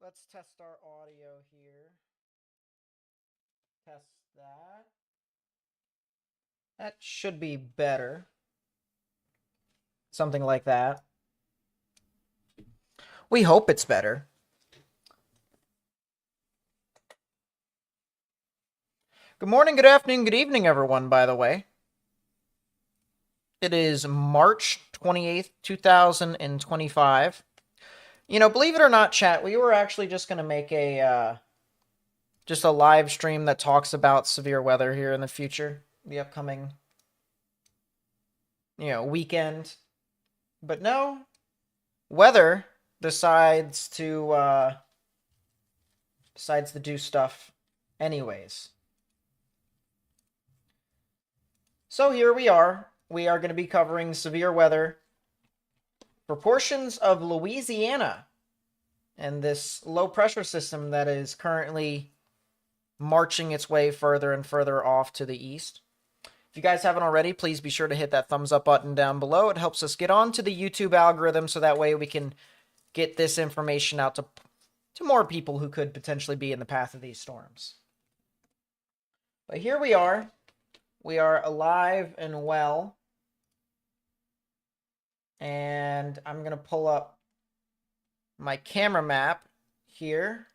Let's test our audio here. Test that. That should be better. Something like that. We hope it's better. Good morning, good afternoon, good evening, everyone, by the way. It is March 28th, 2025. You know, believe it or not, chat, we were actually just going to make just a live stream that talks about severe weather here in the future, the upcoming, weekend. But no, weather decides to do stuff anyways. So here we are. We are going to be covering severe weather for portions of Louisiana and this low pressure system that is currently marching its way further and further off to the east. If you guys haven't already, please be sure to hit that thumbs up button down below. It helps us get onto the YouTube algorithm so that way we can get this information out to more people who could potentially be in the path of these storms. But here we are. We are alive and well. And I'm going to pull up my camera map here.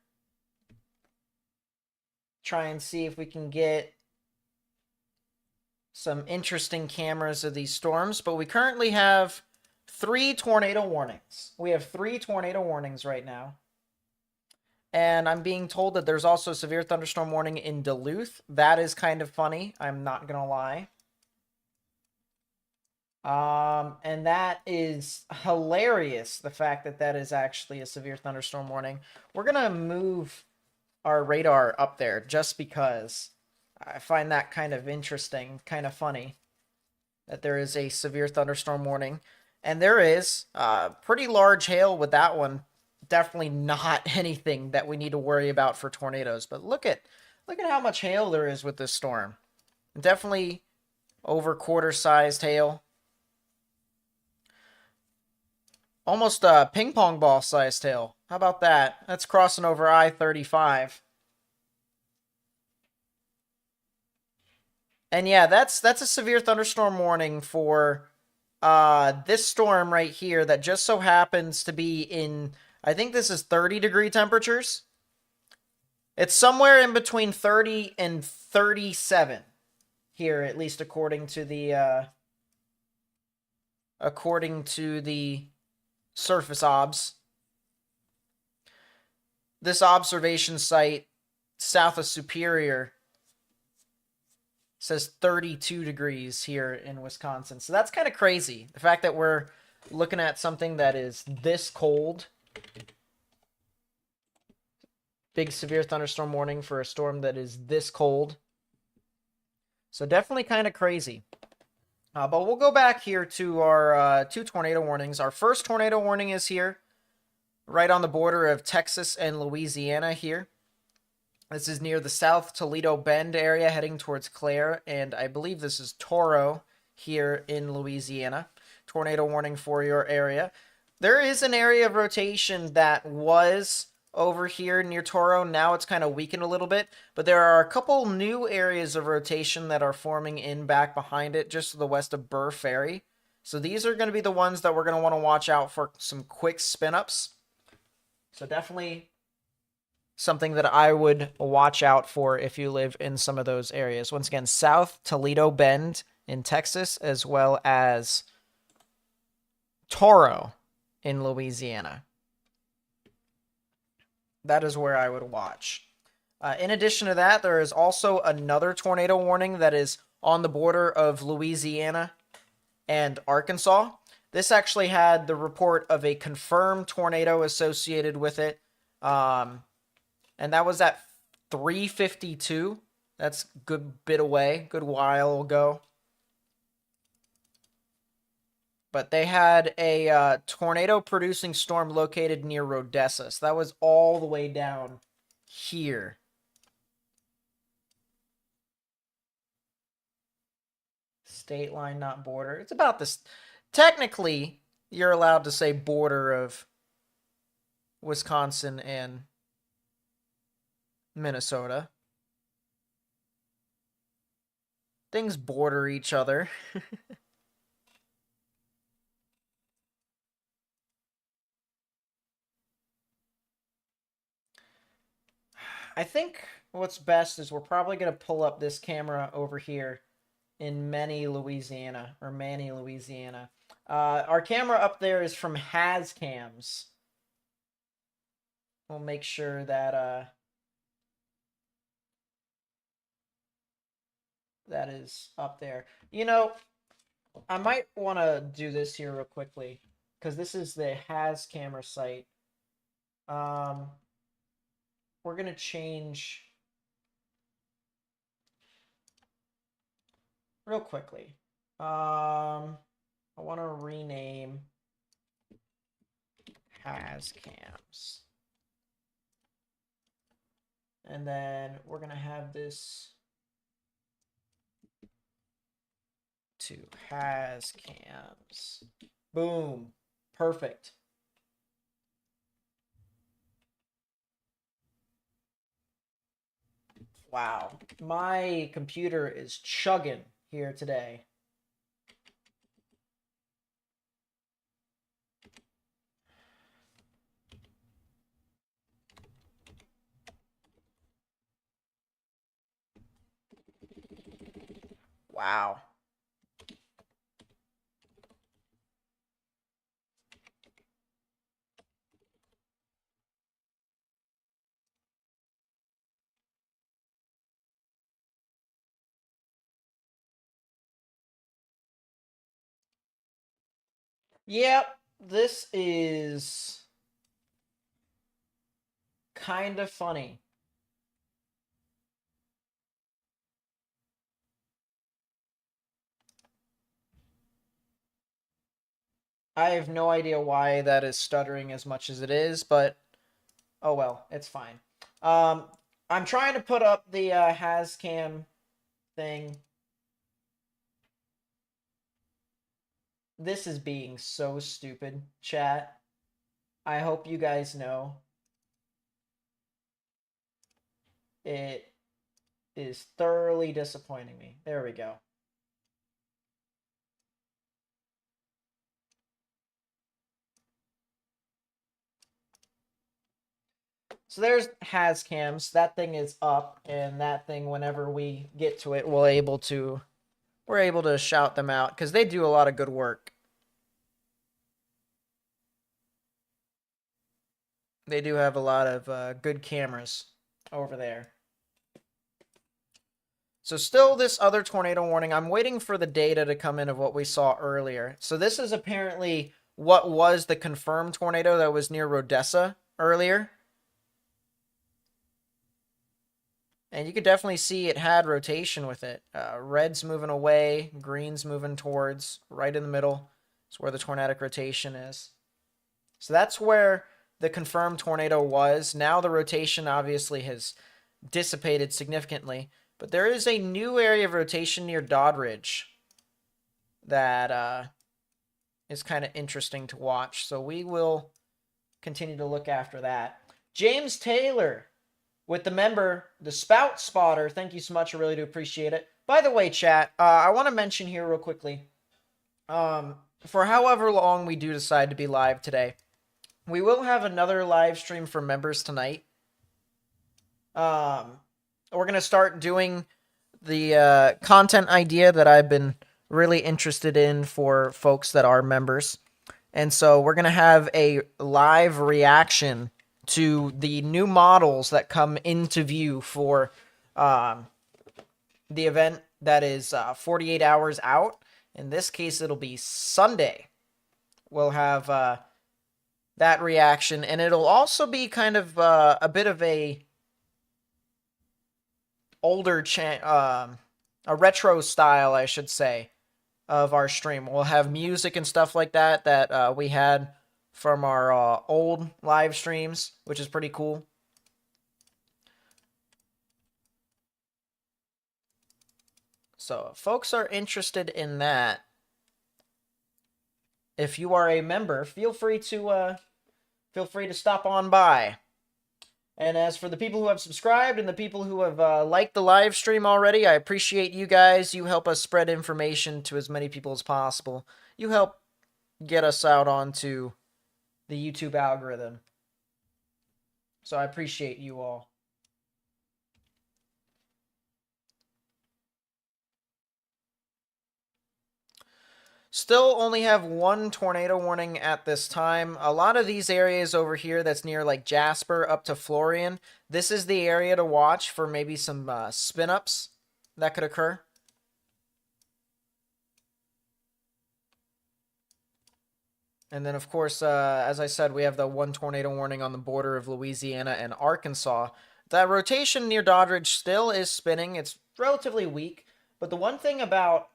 Try and see if we can get some interesting cameras of these storms. But we currently have 3 tornado warnings. We have 3 tornado warnings right now. And I'm being told that there's also a severe thunderstorm warning in Duluth. That is kind of funny. I'm not going to lie. And that is hilarious, the fact that that is actually a severe thunderstorm warning. We're going to move our radar up there just because I find that kind of interesting, kind of funny that there is a severe thunderstorm warning. And there is pretty large hail with that one. Definitely not anything that we need to worry about for tornadoes. But look at how much hail there is with this storm. Definitely over quarter-sized hail. Almost a ping pong ball sized hail. How about that? That's crossing over I-35. And yeah, that's a severe thunderstorm warning for this storm right here that just so happens to be in, I think this is 30-degree temperatures. It's somewhere in between 30 and 37 here, at least according to the surface obs. This observation site south of Superior says 32 degrees here in Wisconsin. So that's kind of crazy. The fact that we're looking at something that is this cold. Big severe thunderstorm warning for a storm that is this cold. So definitely kind of crazy. But we'll go back here to our 2 tornado warnings. Our first tornado warning is here, right on the border of Texas and Louisiana here. This is near the South Toledo Bend area heading towards Clare, and I believe this is Toro here in Louisiana. Tornado warning for your area. There is an area of rotation that was over here near Toro. Now it's kind of weakened a little bit, but there are a couple new areas of rotation that are forming in back behind it, just to the west of Burr Ferry. So these are going to be the ones that we're going to want to watch out for some quick spin-ups. So definitely something that I would watch out for if you live in some of those areas. Once again, South Toledo Bend in Texas, as well as Toro in Louisiana. That is where I would watch. In addition to that, there is also another tornado warning that is on the border of Louisiana and Arkansas. This actually had the report of a confirmed tornado associated with it. And that was at 3:52. That's a good bit away, good while ago. But they had a tornado-producing storm located near Rodessa. So that was all the way down here. State line, not border. It's about this. Technically, you're allowed to say border of Wisconsin and Minnesota. Things border each other. I think what's best is we're probably going to pull up this camera over here in Manny, Louisiana. Our camera up there is from Hascams. We'll make sure that that is up there. You know, I might want to do this here real quickly because this is the Has camera site. We're gonna change real quickly. I want to rename Hascams, and then we're gonna have this to Hascams. Boom. Perfect. Wow. My computer is chugging here today. Wow. Yep, this is kind of funny. I have no idea why that is stuttering as much as it is, but oh well, it's fine. I'm trying to put up the Hascam thing. This is being so stupid, chat. I hope you guys know. It is thoroughly disappointing me. There we go. So there's Hascams. That thing is up, and that thing, whenever we get to it, we're able to shout them out because they do a lot of good work. They do have a lot of good cameras over there. So still this other tornado warning. I'm waiting for the data to come in of what we saw earlier. So this is apparently what was the confirmed tornado that was near Rodessa earlier. And you could definitely see it had rotation with it. Red's moving away, green's moving towards, right in the middle. It's where the tornadic rotation is. So that's where the confirmed tornado was. Now the rotation obviously has dissipated significantly. But there is a new area of rotation near Doddridge that is kind of interesting to watch. So we will continue to look after that. James Taylor with the member, the Spout Spotter. Thank you so much. I really do appreciate it. By the way, chat, I want to mention here real quickly, for however long we do decide to be live today, we will have another live stream for members tonight. We're going to start doing the content idea that I've been really interested in for folks that are members. And so we're going to have a live reaction to the new models that come into view for the event that is 48 hours out. In this case, it'll be Sunday. We'll have that reaction, and it'll also be kind of a bit of a older a retro style, I should say, of our stream. We'll have music and stuff like that that we had from our old live streams, which is pretty cool. So if folks are interested in that, if you are a member, feel free to stop on by. And as for the people who have subscribed and the people who have liked the live stream already, I appreciate you guys. You help us spread information to as many people as possible. You help get us out onto the YouTube algorithm. So I appreciate you all. Still only have one tornado warning at this time. A lot of these areas over here that's near like Jasper up to Florian, this is the area to watch for maybe some spin-ups that could occur. And then, of course, as I said, we have the one tornado warning on the border of Louisiana and Arkansas. That rotation near Doddridge still is spinning. It's relatively weak. But the one thing about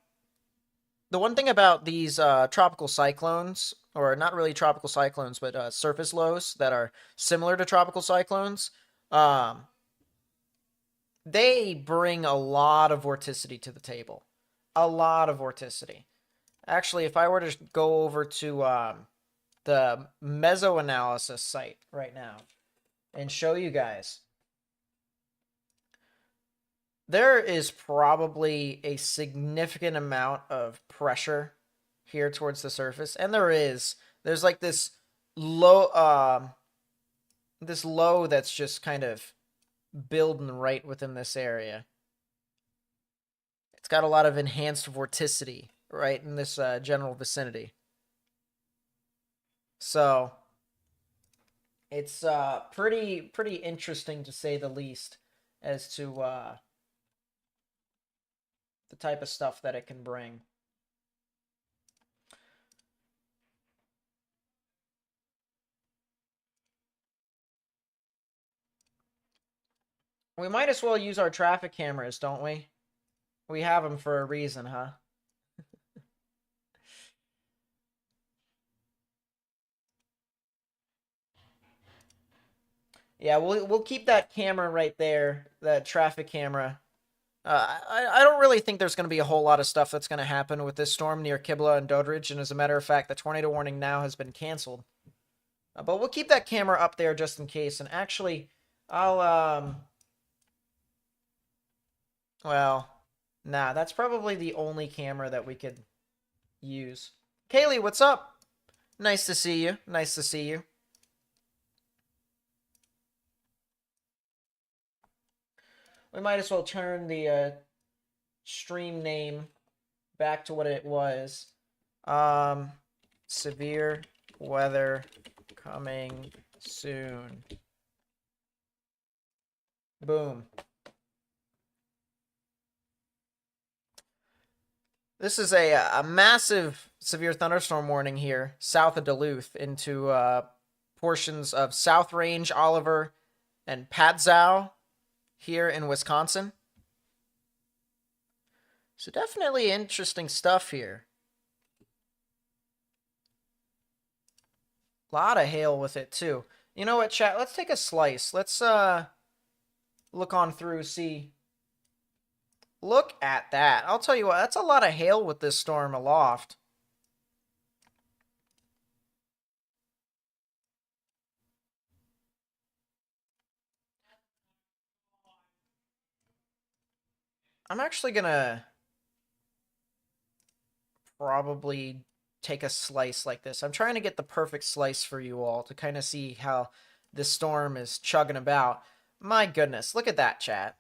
these tropical cyclones, or not really tropical cyclones, but surface lows that are similar to tropical cyclones, they bring a lot of vorticity to the table. A lot of vorticity. Actually, if I were to go over to the mesoanalysis site right now and show you guys, there is probably a significant amount of pressure here towards the surface, and there's like this low that's just kind of building right within this area. It's got a lot of enhanced vorticity right in this general vicinity. So it's pretty interesting to say the least as to the type of stuff that it can bring. We might as well use our traffic cameras, don't we? We have them for a reason, huh? Yeah, we'll keep that camera right there, that traffic camera. I don't really think there's going to be a whole lot of stuff that's going to happen with this storm near Kibla and Doddridge, and as a matter of fact, the tornado warning now has been canceled. But we'll keep that camera up there just in case, and actually, I'll, well, nah, that's probably the only camera that we could use. Kaylee, what's up? Nice to see you. Nice to see you. We might as well turn the stream name back to what it was. Severe weather coming soon. Boom. This is a massive severe thunderstorm warning here south of Duluth into portions of South Range, Oliver, and Padzow here in Wisconsin. So definitely interesting stuff here. A lot of hail with it too. You know what, chat? Let's take a slice. Let's look on through, see. Look at that. I'll tell you what, that's a lot of hail with this storm aloft. I'm actually gonna probably take a slice like this. I'm trying to get the perfect slice for you all to kind of see how this storm is chugging about. My goodness, look at that, chat.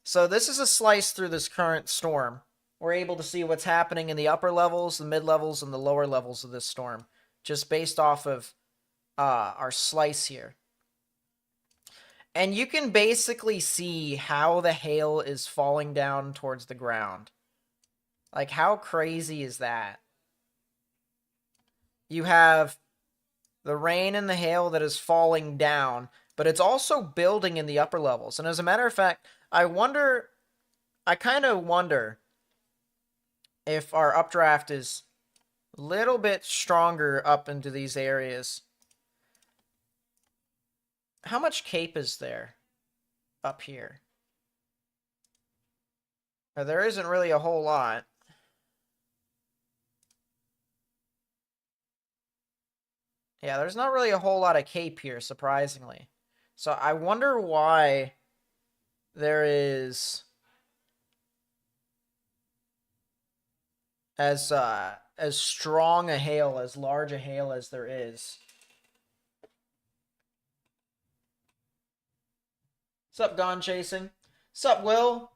So this is a slice through this current storm. We're able to see what's happening in the upper levels, the mid levels, and the lower levels of this storm, just based off of our slice here. And you can basically see how the hail is falling down towards the ground. Like, how crazy is that? You have the rain and the hail that is falling down, but it's also building in the upper levels. And as a matter of fact, I kind of wonder if our updraft is a little bit stronger up into these areas. How much cape is there up here? There isn't really a whole lot. Yeah, there's not really a whole lot of cape here, surprisingly. So I wonder why there is as strong a hail, as large a hail as there is. Sup, Gone Chasing? Sup, Will?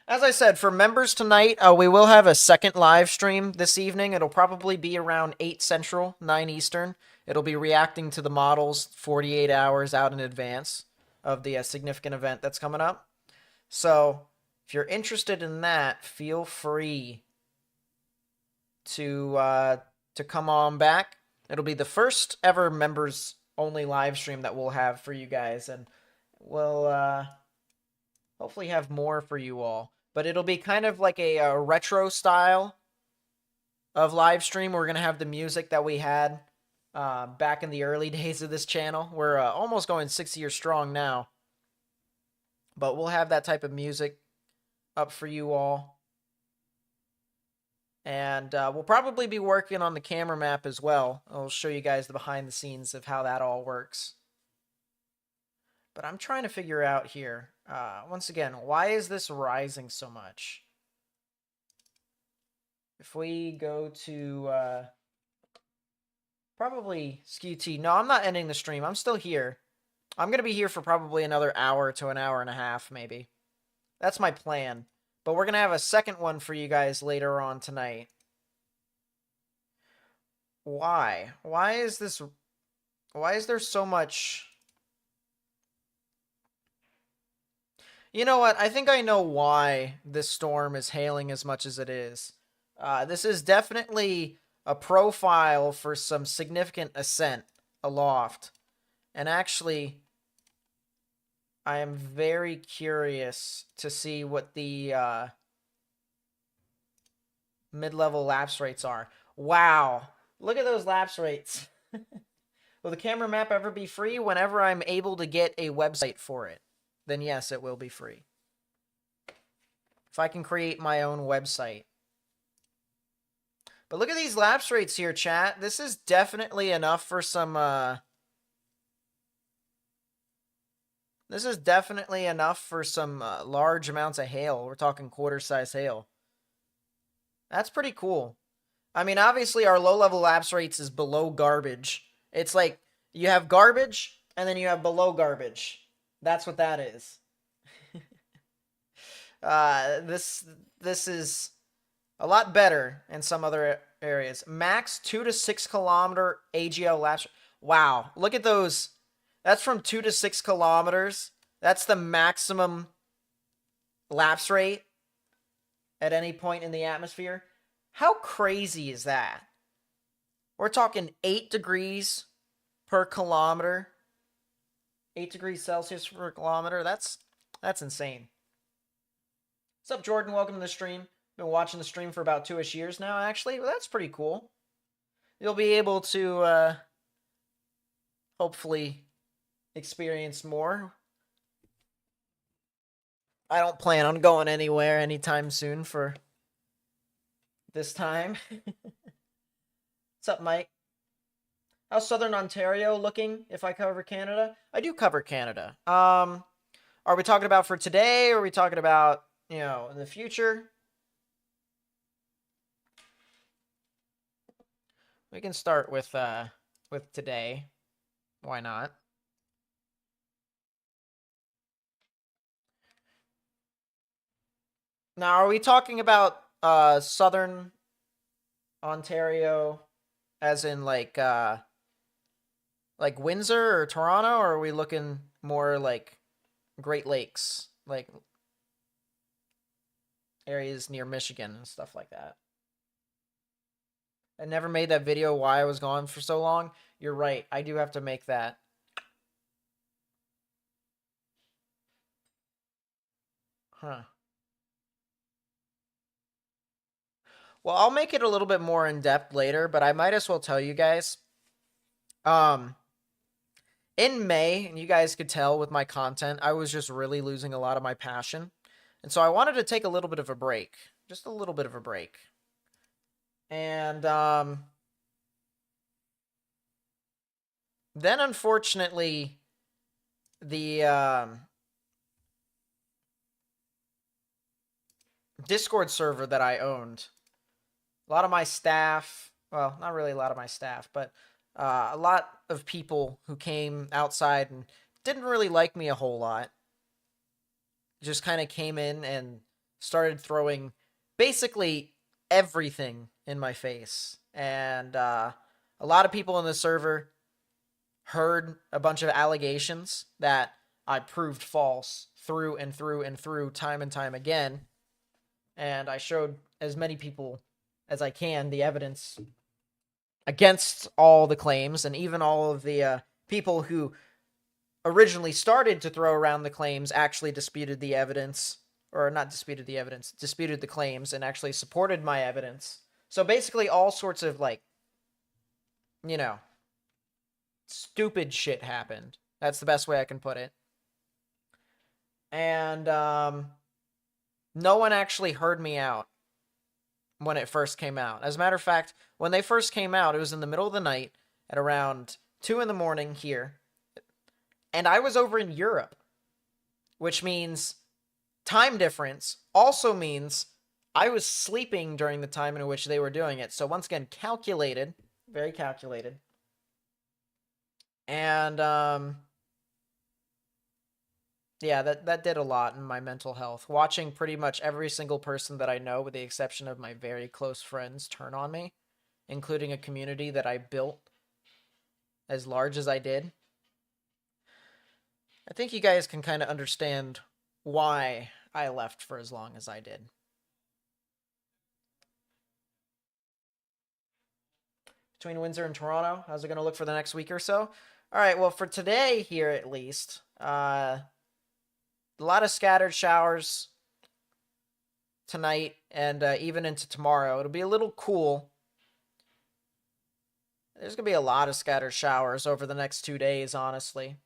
As I said, for members tonight, we will have a second live stream this evening. It'll probably be around 8 Central, 9 Eastern. It'll be reacting to the models 48 hours out in advance of the significant event that's coming up. So, if you're interested in that, feel free to come on back. It'll be the first ever members only live stream that we'll have for you guys, and we'll hopefully have more for you all. But it'll be kind of like a retro style of live stream. We're gonna have the music that we had back in the early days of this channel. We're almost going 6 years strong now, but we'll have that type of music up for you all. And we'll probably be working on the camera map as well. I'll show you guys the behind the scenes of how that all works. But I'm trying to figure out here, once again, why is this rising so much? If we go to probably SKUT. No, I'm not ending the stream. I'm still here. I'm going to be here for probably another hour to an hour and a half, maybe. That's my plan. But we're going to have a second one for you guys later on tonight. Why? Why is there so much? You know what? I think I know why this storm is hailing as much as it is. This is definitely a profile for some significant ascent aloft. And actually, I am very curious to see what the mid-level lapse rates are. Wow. Look at those lapse rates. Will the camera map ever be free? Whenever I'm able to get a website for it, then yes, it will be free. If I can create my own website. But look at these lapse rates here, chat. This is definitely enough for some large amounts of hail. We're talking quarter-size hail. That's pretty cool. I mean, obviously, our low-level lapse rates is below garbage. It's like you have garbage, and then you have below garbage. That's what that is. This is a lot better in some other areas. Max 2 to 6 kilometer AGL lapse. Wow, look at those. That's from 2 to 6 kilometers. That's the maximum lapse rate at any point in the atmosphere. How crazy is that? We're talking 8 degrees per kilometer. 8 degrees Celsius per kilometer. That's insane. What's up, Jordan? Welcome to the stream. Been watching the stream for about 2-ish years now, actually. Well, that's pretty cool. You'll be able to hopefully experience more. I don't plan on going anywhere anytime soon for this time. What's up, Mike? How's Southern Ontario looking if I cover Canada? I do cover Canada. Are we talking about for today, or are we talking about, in the future? We can start with today. Why not? Now, are we talking about Southern Ontario as in like Windsor or Toronto, or are we looking more like Great Lakes, like areas near Michigan and stuff like that? I never made that video why I was gone for so long. You're right. I do have to make that. Huh. Well, I'll make it a little bit more in depth later, but I might as well tell you guys. In May, and you guys could tell with my content, I was just really losing a lot of my passion. And so I wanted to take a little bit of a break. Just a little bit of a break. And then unfortunately, the Discord server that I owned, a lot of my staff, well, not really a lot of my staff, but a lot of people who came outside and didn't really like me a whole lot just kind of came in and started throwing basically everything in my face. And a lot of people in the server heard a bunch of allegations that I proved false through and through and through, time and time again. And I showed as many people as I can the evidence against all the claims, and even all of the people who originally started to throw around the claims actually disputed the evidence, or not disputed the evidence, disputed the claims and actually supported my evidence. So basically all sorts of, like, you know, stupid shit happened. That's the best way I can put it. And no one actually heard me out when it first came out. As a matter of fact, when they first came out, it was in the middle of the night at around 2 in the morning here. And I was over in Europe, which means time difference also means I was sleeping during the time in which they were doing it. So once again, calculated, very calculated. And yeah, that did a lot in my mental health. Watching pretty much every single person that I know, with the exception of my very close friends, turn on me, including a community that I built as large as I did. I think you guys can kind of understand why I left for as long as I did. Between Windsor and Toronto, how's it going to look for the next week or so? All right, well, for today here at least, a lot of scattered showers tonight and even into tomorrow. It'll be a little cool. There's going to be a lot of scattered showers over the next 2 days, honestly,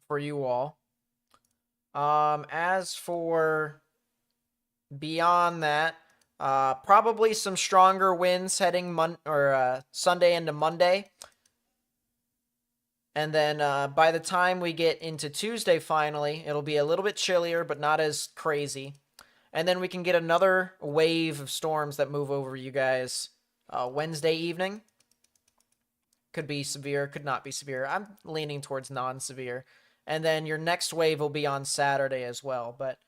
for you all. As for beyond that, probably some stronger winds heading Sunday into Monday. And then by the time we get into Tuesday, finally, it'll be a little bit chillier, but not as crazy. And then we can get another wave of storms that move over you guys Wednesday evening. Could be severe, could not be severe. I'm leaning towards non-severe. And then your next wave will be on Saturday as well. But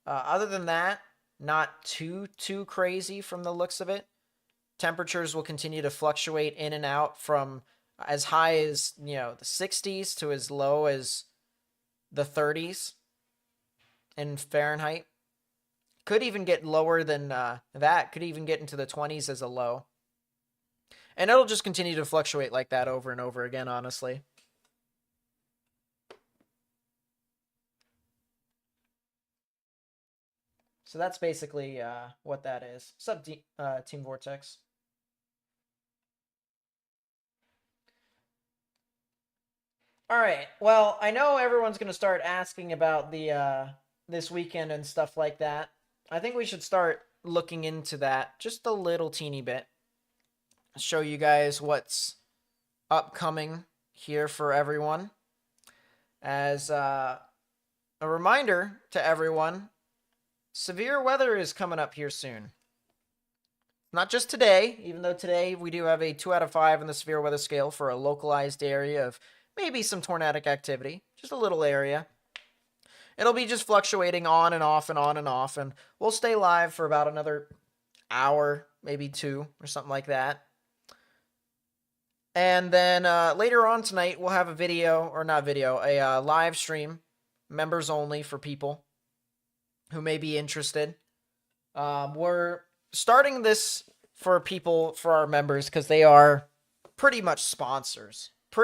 other than that, not too crazy from the looks of it. Temperatures will continue to fluctuate in and out from as high as, the 60s to as low as the 30s in Fahrenheit. Could even get lower than that. Could even get into the 20s as a low. And it'll just continue to fluctuate like that over and over again, honestly. So that's basically what that is. What's up, Team Vortex? All right. Well, I know everyone's going to start asking about the this weekend and stuff like that. I think we should start looking into that just a little teeny bit. Show you guys what's upcoming here for everyone. As a reminder to everyone, severe weather is coming up here soon. Not just today, even though today we do have a 2 out of 5 in the severe weather scale for a localized area of maybe some tornadic activity, just a little area. It'll be just fluctuating on and off and on and off, and we'll stay live for about another hour, maybe 2, or something like that. And then later on tonight, we'll have a video, or not video, a live stream, members only for people who may be interested. We're starting this for people, for our members, because they are pretty much sponsors. We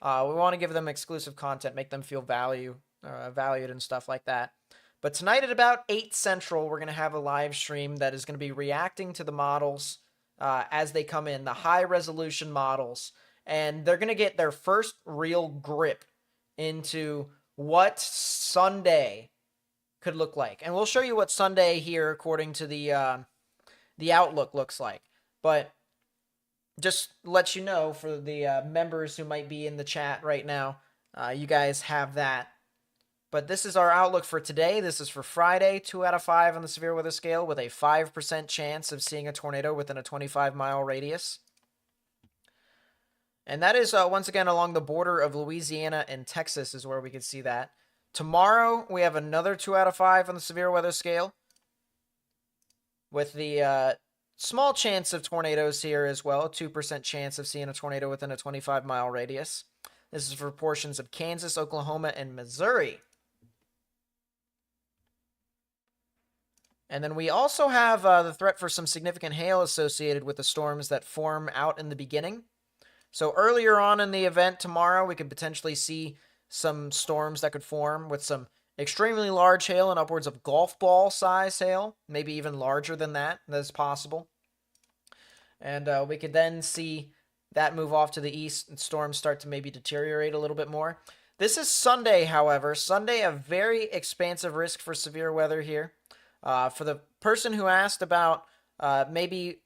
want to give them exclusive content, make them feel valued and stuff like that. But tonight at about 8 Central, we're going to have a live stream that is going to be reacting to the models as they come in, the high-resolution models. And they're going to get their first real grip into what Sunday could look like. And we'll show you what Sunday here, according to the outlook, looks like. But just let you know, for the members who might be in the chat right now, you guys have that. But this is our outlook for today. This is for Friday, 2 out of 5 on the severe weather scale, with a 5% chance of seeing a tornado within a 25-mile radius. And that is, once again, along the border of Louisiana and Texas is where we can see that. Tomorrow, we have another 2 out of 5 on the severe weather scale, with the small chance of tornadoes here as well, 2% chance of seeing a tornado within a 25-mile radius. This is for portions of Kansas, Oklahoma, and Missouri. And then we also have the threat for some significant hail associated with the storms that form out in the beginning. So earlier on in the event tomorrow, we could potentially see some storms that could form with some extremely large hail and upwards of golf ball size hail, maybe even larger than that. That's possible. And we could then see that move off to the east and storms start to maybe deteriorate a little bit more. This is Sunday, however. Sunday, a very expansive risk for severe weather here. For the person who asked about maybe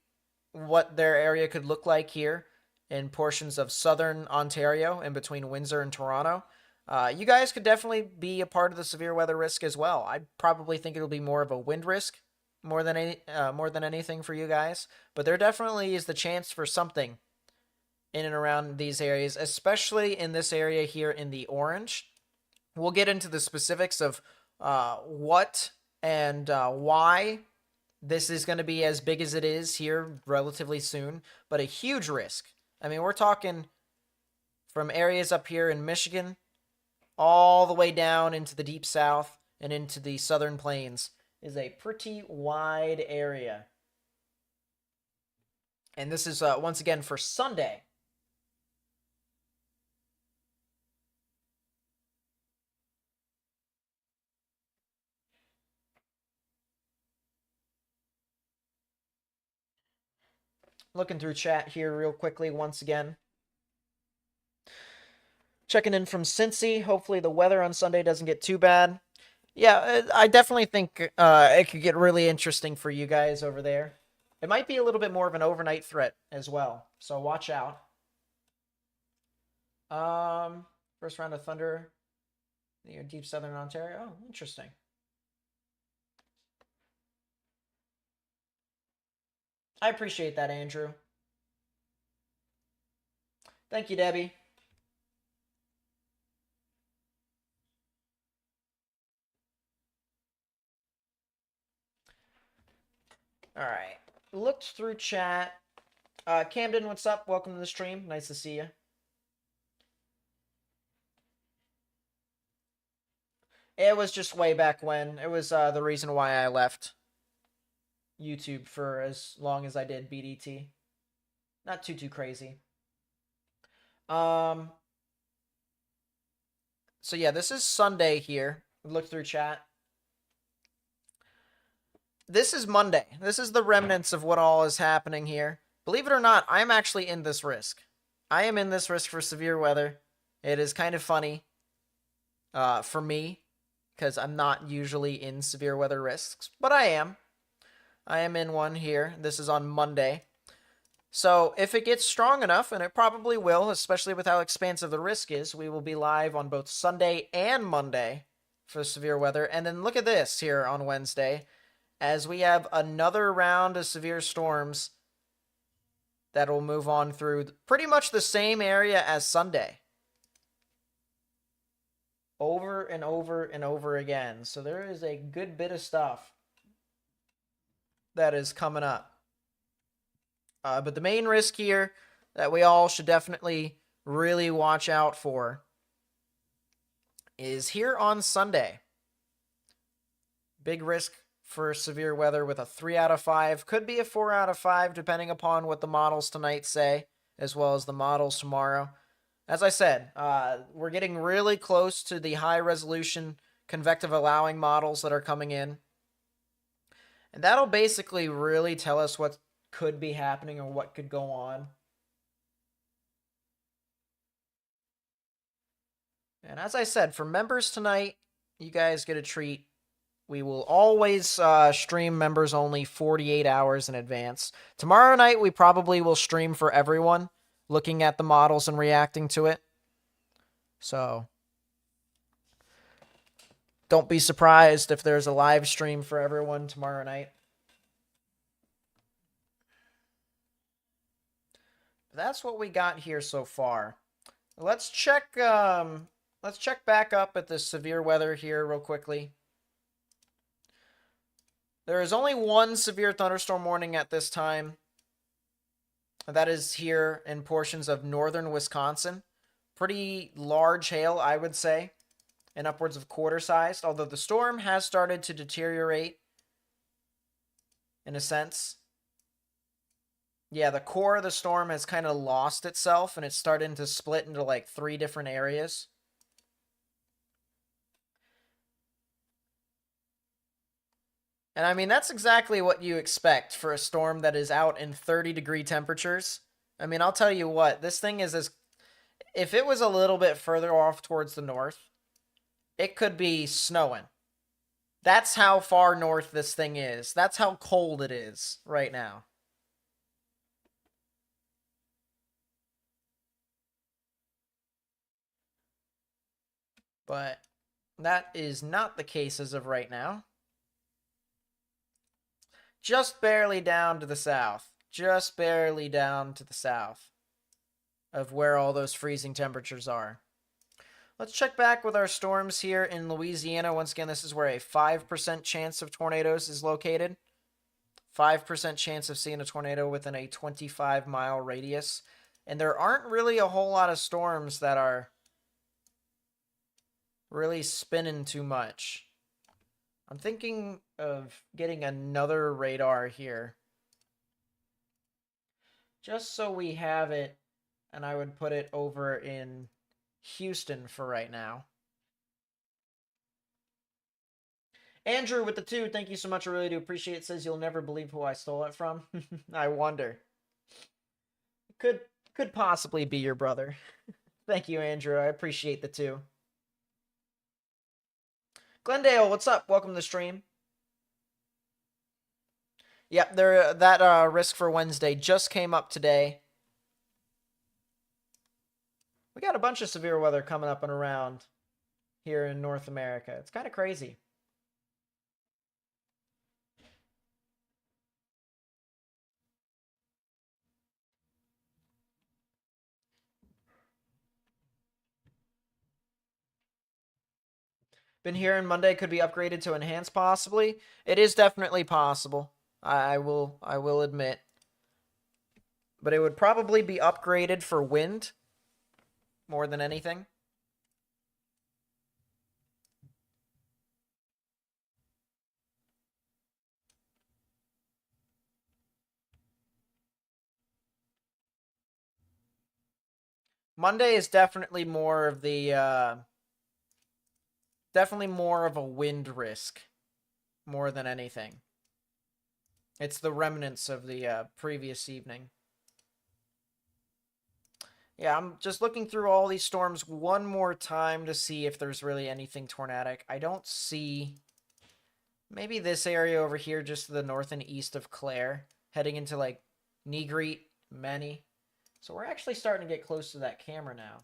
what their area could look like here in portions of southern Ontario in between Windsor and Toronto, you guys could definitely be a part of the severe weather risk as well. I probably think it'll be more of a wind risk more than anything for you guys, but there definitely is the chance for something in and around these areas, especially in this area here in the orange. We'll get into the specifics of what and why this is going to be as big as it is here relatively soon, but a huge risk. I mean, we're talking from areas up here in Michigan all the way down into the deep south and into the southern plains is a pretty wide area. And this is, once again, for Sunday. Looking through chat here real quickly once again. Checking in from Cincy. Hopefully the weather on Sunday doesn't get too bad. Yeah, I definitely think it could get really interesting for you guys over there. It might be a little bit more of an overnight threat as well, so watch out. First round of thunder near deep southern Ontario. Oh, interesting. I appreciate that, Andrew. Thank you, Debbie. All right. Looked through chat. Camden, what's up? Welcome to the stream. Nice to see you. It was just way back when. It was the reason why I left YouTube for as long as I did BDT. Not too crazy. So yeah, this is Sunday here. Look through chat. This is Monday. This is the remnants of what all is happening here. Believe it or not, I'm actually in this risk. I am in this risk for severe weather. It is kind of funny for me because I'm not usually in severe weather risks, but I am. I am in one here. This is on Monday. So if it gets strong enough, and it probably will, especially with how expansive the risk is, we will be live on both Sunday and Monday for severe weather. And then look at this here on Wednesday, as we have another round of severe storms that will move on through pretty much the same area as Sunday. Over and over and over again. So there is a good bit of stuff that is coming up. But the main risk here that we all should definitely really watch out for is here on Sunday. Big risk for severe weather with a 3 out of 5. Could be a 4 out of 5 depending upon what the models tonight say, as well as the models tomorrow. As I said, we're getting really close to the high-resolution convective allowing models that are coming in. And that'll basically really tell us what could be happening or what could go on. And as I said, for members tonight, you guys get a treat. We will always stream members only 48 hours in advance. Tomorrow night, we probably will stream for everyone, looking at the models and reacting to it. So Don't be surprised if there's a live stream for everyone tomorrow night. That's what we got here so far. Let's check back up at the severe weather here real quickly. There is only one severe thunderstorm warning at this time. That is here in portions of northern Wisconsin. Pretty large hail, I would say, and upwards of quarter-sized, although the storm has started to deteriorate in a sense. Yeah, the core of the storm has kind of lost itself, and it's starting to split into like 3 different areas. And I mean, that's exactly what you expect for a storm that is out in 30-degree temperatures. I mean, I'll tell you what, this thing is as... If it was a little bit further off towards the north, it could be snowing. That's how far north this thing is. That's how cold it is right now. But that is not the case as of right now. Just barely down to the south. Just barely down to the south of where all those freezing temperatures are. Let's check back with our storms here in Louisiana. Once again, this is where a 5% chance of tornadoes is located. 5% chance of seeing a tornado within a 25-mile radius. And there aren't really a whole lot of storms that are really spinning too much. I'm thinking of getting another radar here. Just so we have it, and I would put it over in Houston for right now. Andrew with the 2, thank you so much. I really do appreciate it. Says you'll never believe who I stole it from. I wonder. Could possibly be your brother. Thank you, Andrew. I appreciate the 2. Glendale, what's up? Welcome to the stream. Yep, that risk for Wednesday just came up today. We got a bunch of severe weather coming up and around here in North America. It's kind of crazy. Been hearing Monday could be upgraded to enhanced possibly. It is definitely possible. I will admit. But it would probably be upgraded for wind more than anything. Monday is definitely more of the definitely more of a wind risk more than anything. It's the remnants of the previous evening. Yeah, I'm just looking through all these storms one more time to see if there's really anything tornadic. I don't see... Maybe this area over here just to the north and east of Clare, heading into like Negreet, Many. So we're actually starting to get close to that camera now.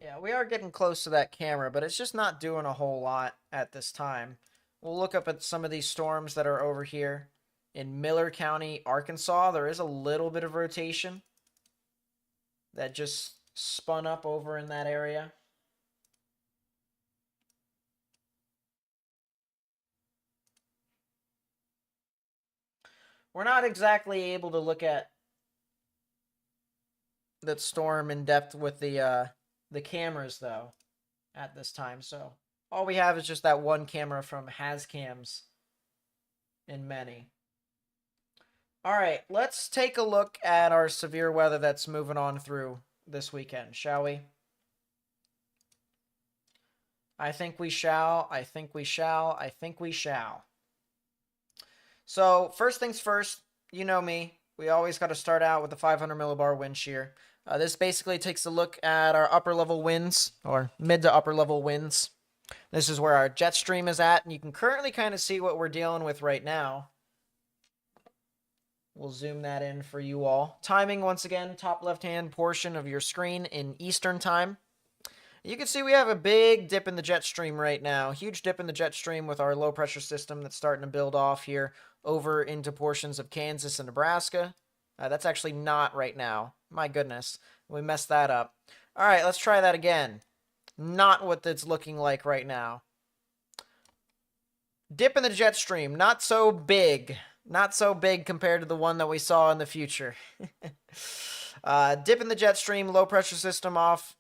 Yeah, we are getting close to that camera, but it's just not doing a whole lot at this time. We'll look up at some of these storms that are over here. In Miller County, Arkansas, there is a little bit of rotation that just spun up over in that area. We're not exactly able to look at that storm in depth with the cameras, though, at this time. So all we have is just that one camera from Hascams in Many. All right, let's take a look at our severe weather that's moving on through this weekend, shall we? I think we shall. I think we shall. I think we shall. So first things first, you know me. We always got to start out with the 500 millibar wind shear. This basically takes a look at our upper level winds, or mid to upper level winds. This is where our jet stream is at, and you can currently kind of see what we're dealing with right now. We'll zoom that in for you all. Timing, once again, top left-hand portion of your screen in Eastern time. You can see we have a big dip in the jet stream right now. Huge dip in the jet stream with our low-pressure system that's starting to build off here over into portions of Kansas and Nebraska. That's actually not right now. My goodness. We messed that up. All right, let's try that again. Not what it's looking like right now. Dip in the jet stream. Not so big. Not so big compared to the one that we saw in the future. Dip in the jet stream. Low-pressure system off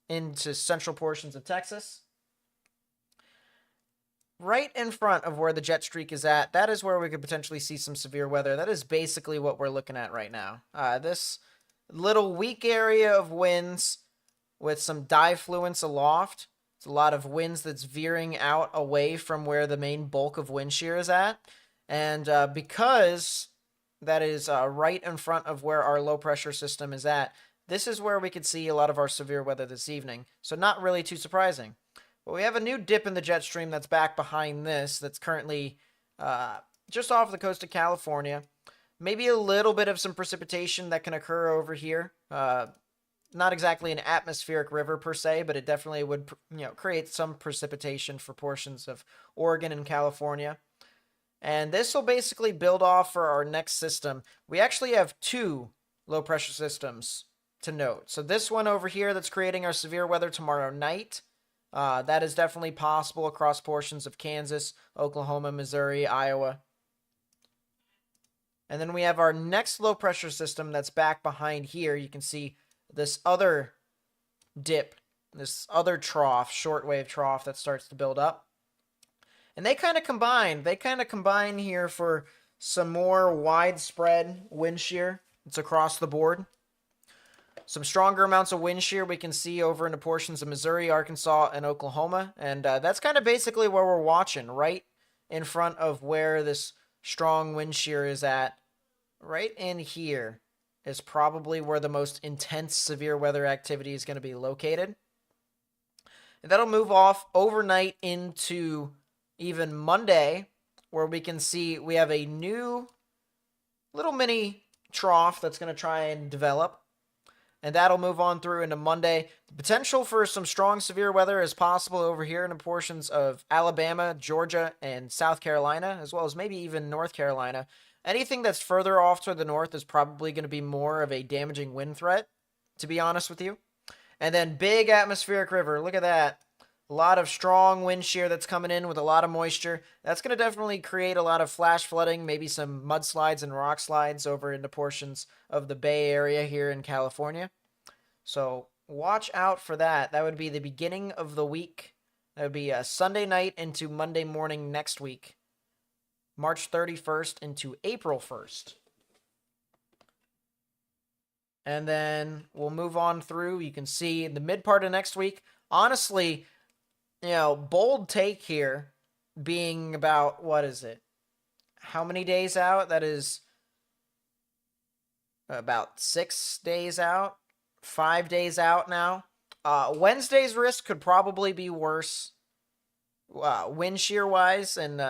into central portions of Texas. Right in front of where the jet streak is at, that is where we could potentially see some severe weather. That is basically what we're looking at right now. This little weak area of winds with some difluence aloft. It's a lot of winds that's veering out away from where the main bulk of wind shear is at. And because that is right in front of where our low pressure system is at, this is where we could see a lot of our severe weather this evening. So not really too surprising. But we have a new dip in the jet stream that's back behind this, that's currently just off the coast of California. Maybe a little bit of some precipitation that can occur over here. Not exactly an atmospheric river per se, but it definitely would, create some precipitation for portions of Oregon and California. And this will basically build off for our next system. We actually have two low pressure systems to note. So this one over here that's creating our severe weather tomorrow night, that is definitely possible across portions of Kansas, Oklahoma, Missouri, Iowa. And then we have our next low pressure system that's back behind here. You can see this other dip, this other trough, shortwave trough that starts to build up. And they kind of combine. They kind of combine here for some more widespread wind shear. It's across the board. Some stronger amounts of wind shear we can see over into portions of Missouri, Arkansas, and Oklahoma. And that's kind of basically where we're watching, right in front of where this strong wind shear is at. Right in here is probably where the most intense severe weather activity is going to be located. And that'll move off overnight into even Monday, where we can see we have a new little mini trough that's going to try and develop. And that'll move on through into Monday. The potential for some strong severe weather is possible over here in the portions of Alabama, Georgia, and South Carolina, as well as maybe even North Carolina. Anything that's further off to the north is probably going to be more of a damaging wind threat, to be honest with you. And then big atmospheric river. Look at that. A lot of strong wind shear that's coming in with a lot of moisture. That's going to definitely create a lot of flash flooding, maybe some mudslides and rock slides over into portions of the Bay Area here in California. So watch out for that. That would be the beginning of the week. That would be a Sunday night into Monday morning next week. March 31st into April 1st. And then we'll move on through. You can see the mid part of next week. Honestly, bold take here being about, what is it? How many days out? That is about 6 days out, 5 days out now. Wednesday's risk could probably be worse wind shear wise, and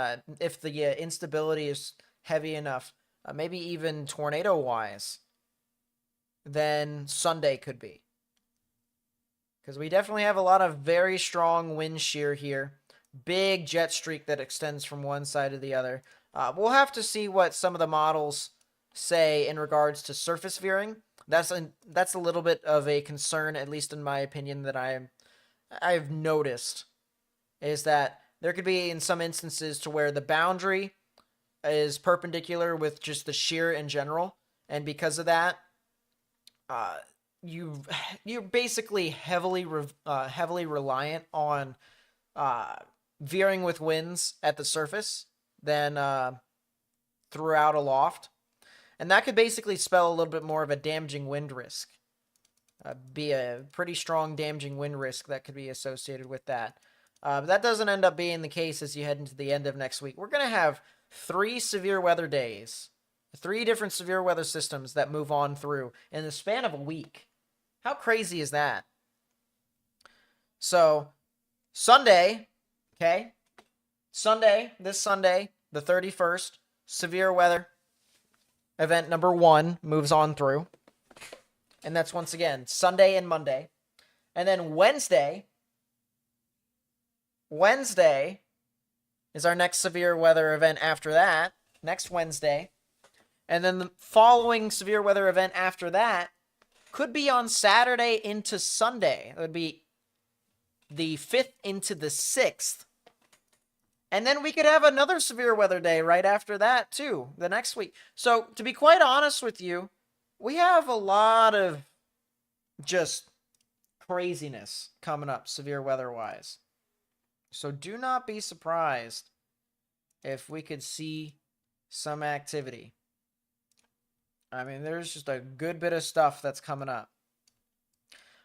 if the instability is heavy enough, maybe even tornado wise, then Sunday could be. Because we definitely have a lot of very strong wind shear here. Big jet streak that extends from one side to the other. We'll have to see what some of the models say in regards to surface veering. That's a little bit of a concern, at least in my opinion, that I've noticed, is that there could be in some instances to where the boundary is perpendicular with just the shear in general, and because of that, you're basically heavily reliant on veering with winds at the surface than throughout aloft. And that could basically spell a little bit more of a damaging wind risk. Be a pretty strong damaging wind risk that could be associated with that. But that doesn't end up being the case as you head into the end of next week. We're going to have 3 severe weather days. 3 different severe weather systems that move on through in the span of a week. How crazy is that? So, Sunday, okay? This Sunday, the 31st, severe weather. event number 1 moves on through. And that's once again Sunday and Monday. And then Wednesday is our next severe weather event after that, next Wednesday. And then the following severe weather event after that could be on Saturday into Sunday. It would be the 5th into the 6th. And then we could have another severe weather day right after that, too, the next week. So, to be quite honest with you, we have a lot of just craziness coming up, severe weather-wise. So, do not be surprised if we could see some activity. I mean, there's just a good bit of stuff that's coming up.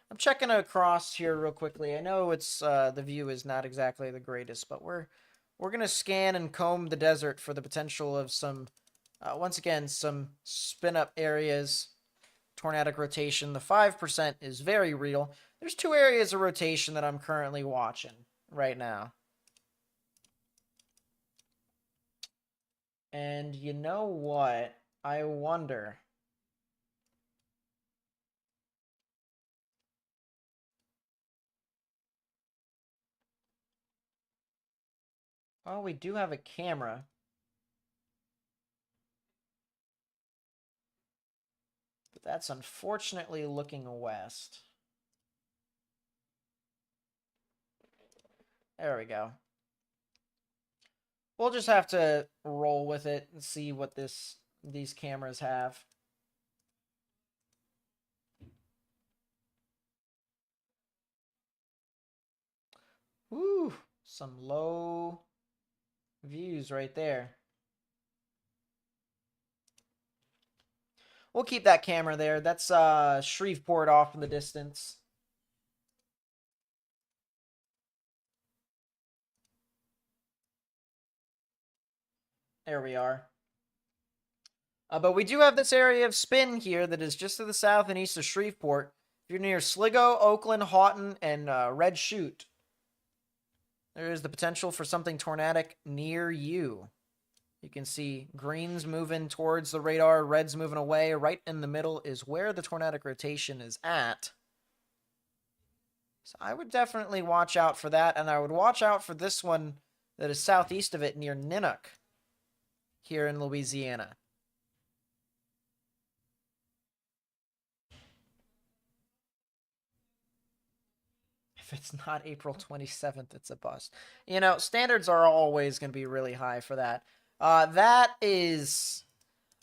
I'm checking across here real quickly. I know it's the view is not exactly the greatest, but we're going to scan and comb the desert for the potential of some, once again, some spin-up areas, tornadic rotation. The 5% is very real. There's 2 areas of rotation that I'm currently watching right now. And you know what? I wonder. Well, we do have a camera. But that's unfortunately looking west. There we go. We'll just have to roll with it and see what these cameras have. Woo! Some low views right there. We'll keep that camera there. That's Shreveport off in the distance. There we are. But we do have this area of spin here that is just to the south and east of Shreveport. If you're near Sligo, Oakland, Houghton, and Red Chute, there is the potential for something tornadic near you. You can see greens moving towards the radar, reds moving away. Right in the middle is where the tornadic rotation is at. So I would definitely watch out for that, and I would watch out for this one that is southeast of it near Ninook here in Louisiana. If it's not April 27th, it's a bust. You know, standards are always going to be really high for that. That is...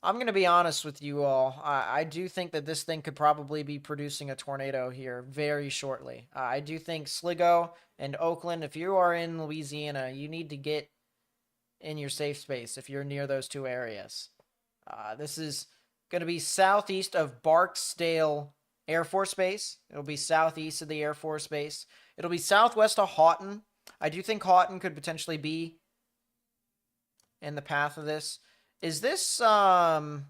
I'm going to be honest with you all. I do think that this thing could probably be producing a tornado here very shortly. I do think Sligo and Oakland, if you are in Louisiana, you need to get in your safe space if you're near those 2 areas. This is going to be southeast of Barksdale Air Force Base. It'll be southeast of the Air Force Base. It'll be southwest of Houghton. I do think Houghton could potentially be in the path of this. Is this, you know,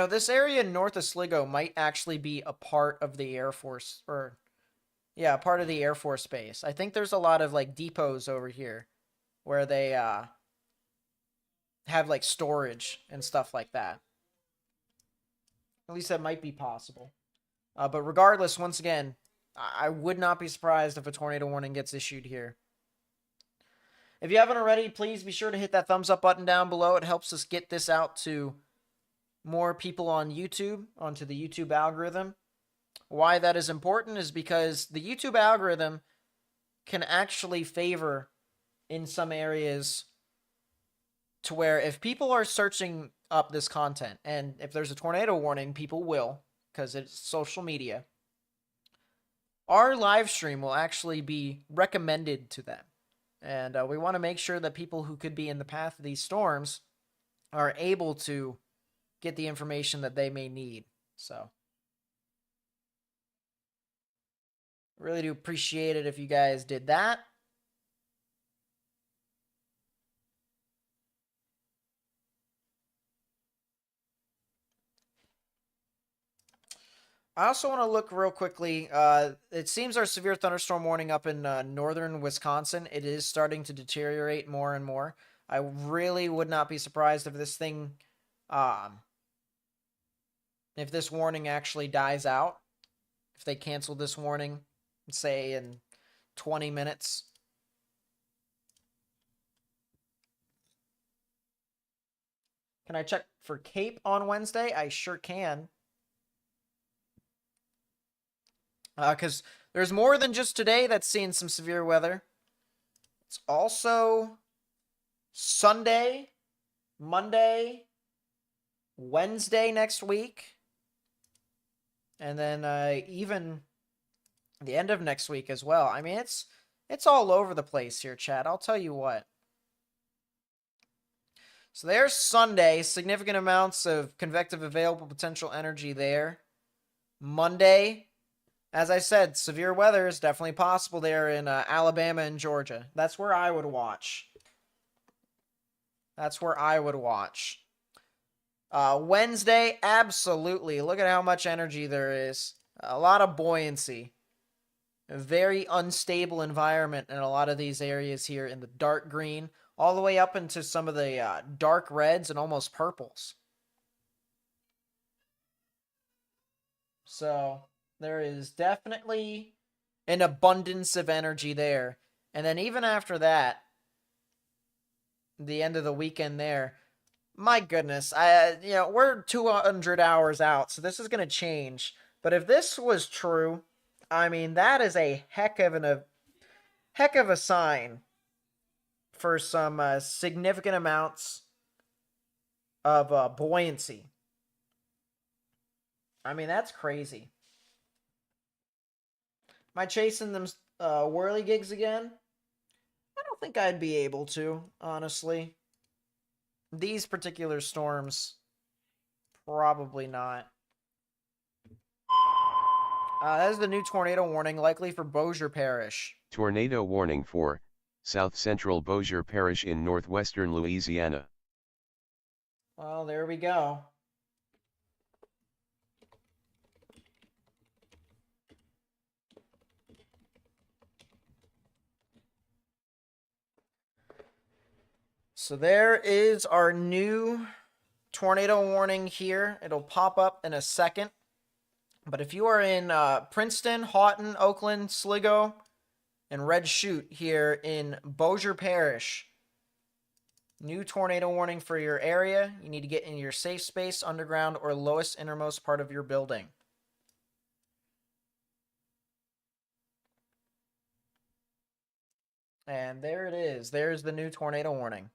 this area north of Sligo might actually be a part of the Air Force, or, yeah, part of the Air Force Base. I think there's a lot of, like, depots over here where they, have, like, storage and stuff like that. At least that might be possible. But regardless, once again, I would not be surprised if a tornado warning gets issued here. If you haven't already, please be sure to hit that thumbs up button down below. It helps us get this out to more people on YouTube, onto the YouTube algorithm. Why that is important is because the YouTube algorithm can actually favor in some areas to where if people are searching up this content, and if there's a tornado warning, people will, because it's social media, our live stream will actually be recommended to them. And we want to make sure that people who could be in the path of these storms are able to get the information that they may need. So, really do appreciate it if you guys did that. I also want to look real quickly. It seems our severe thunderstorm warning up in northern Wisconsin, it is starting to deteriorate more and more. I really would not be surprised if this thing, if this warning actually dies out. If they cancel this warning, say in 20 minutes. Can I check for Cape on Wednesday? I sure can. Because there's more than just today that's seeing some severe weather. It's also Sunday, Monday, Wednesday next week, and then even the end of next week as well. I mean, it's all over the place here, Chad. I'll tell you what. So there's Sunday, significant amounts of convective available potential energy there. Monday, as I said, severe weather is definitely possible there in Alabama and Georgia. That's where I would watch. That's where I would watch. Wednesday, absolutely. Look at how much energy there is. A lot of buoyancy. A very unstable environment in a lot of these areas here in the dark green, all the way up into some of the dark reds and almost purples. So there is definitely an abundance of energy there. And then even after that, the end of the weekend there, my goodness, we're 200 hours out, so this is going to change. But if this was true, I mean, that is a heck of a sign for some significant amounts of buoyancy. I mean, that's crazy. Am I chasing them whirly gigs again? I don't think I'd be able to, honestly. These particular storms, probably not. That is the new tornado warning, likely for Bossier Parish. Tornado warning for South Central Bossier Parish in northwestern Louisiana. Well, there we go. So there is our new tornado warning here. It'll pop up in a second. But if you are in Princeton, Houghton, Oakland, Sligo, and Red Chute here in Bossier Parish, new tornado warning for your area. You need to get in your safe space, underground, or lowest innermost part of your building. And there it is. There's the new tornado warning.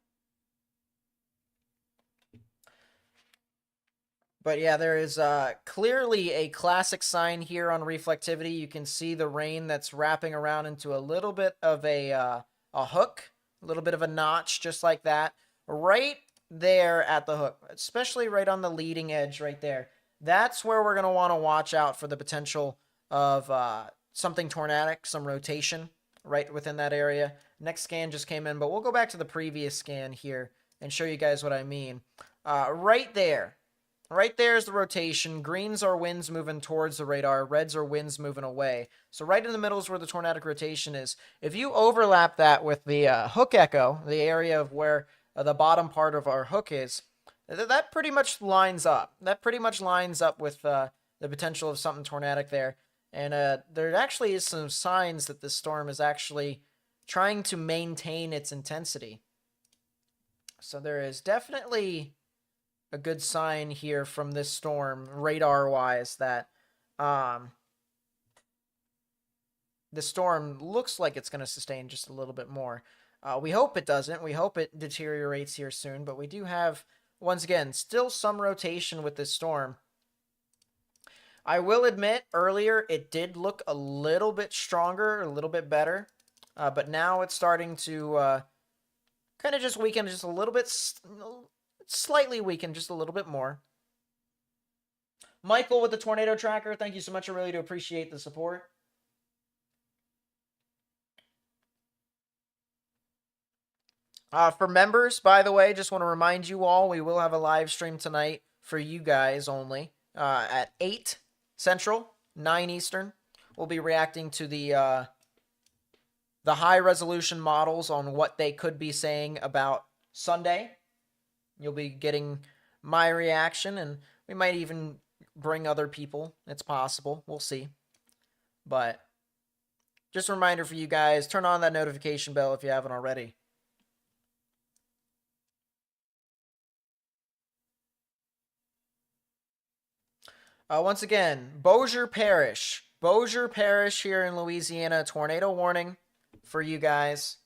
But yeah, there is clearly a classic sign here on reflectivity. You can see the rain that's wrapping around into a little bit of a hook, a little bit of a notch, just like that. Right there at the hook, especially right on the leading edge right there. That's where we're going to want to watch out for the potential of something tornadic, some rotation right within that area. Next scan just came in, but we'll go back to the previous scan here and show you guys what I mean. Right there. Right there is the rotation. Greens are winds moving towards the radar. Reds are winds moving away. So right in the middle is where the tornadic rotation is. If you overlap that with the hook echo, the area of where the bottom part of our hook is, that pretty much lines up. That pretty much lines up with the potential of something tornadic there. And there actually is some signs that this storm is actually trying to maintain its intensity. So there is definitely a good sign here from this storm, radar-wise, that the storm looks like it's going to sustain just a little bit more. We hope it doesn't. We hope it deteriorates here soon, but we do have, once again, still some rotation with this storm. I will admit, earlier it did look a little bit stronger, a little bit better, but now it's starting to kind of just weaken just a little bit, slightly weaken just a little bit more. Michael with the Tornado Tracker, thank you so much. I really do appreciate the support. For members, by the way, just want to remind you all, we will have a live stream tonight for you guys only at 8 Central, 9 Eastern. We'll be reacting to the high resolution models on what they could be saying about Sunday. You'll be getting my reaction, and we might even bring other people. It's possible. We'll see. But just a reminder for you guys, turn on that notification bell if you haven't already. Once again, Bossier Parish. Bossier Parish here in Louisiana. Tornado warning for you guys.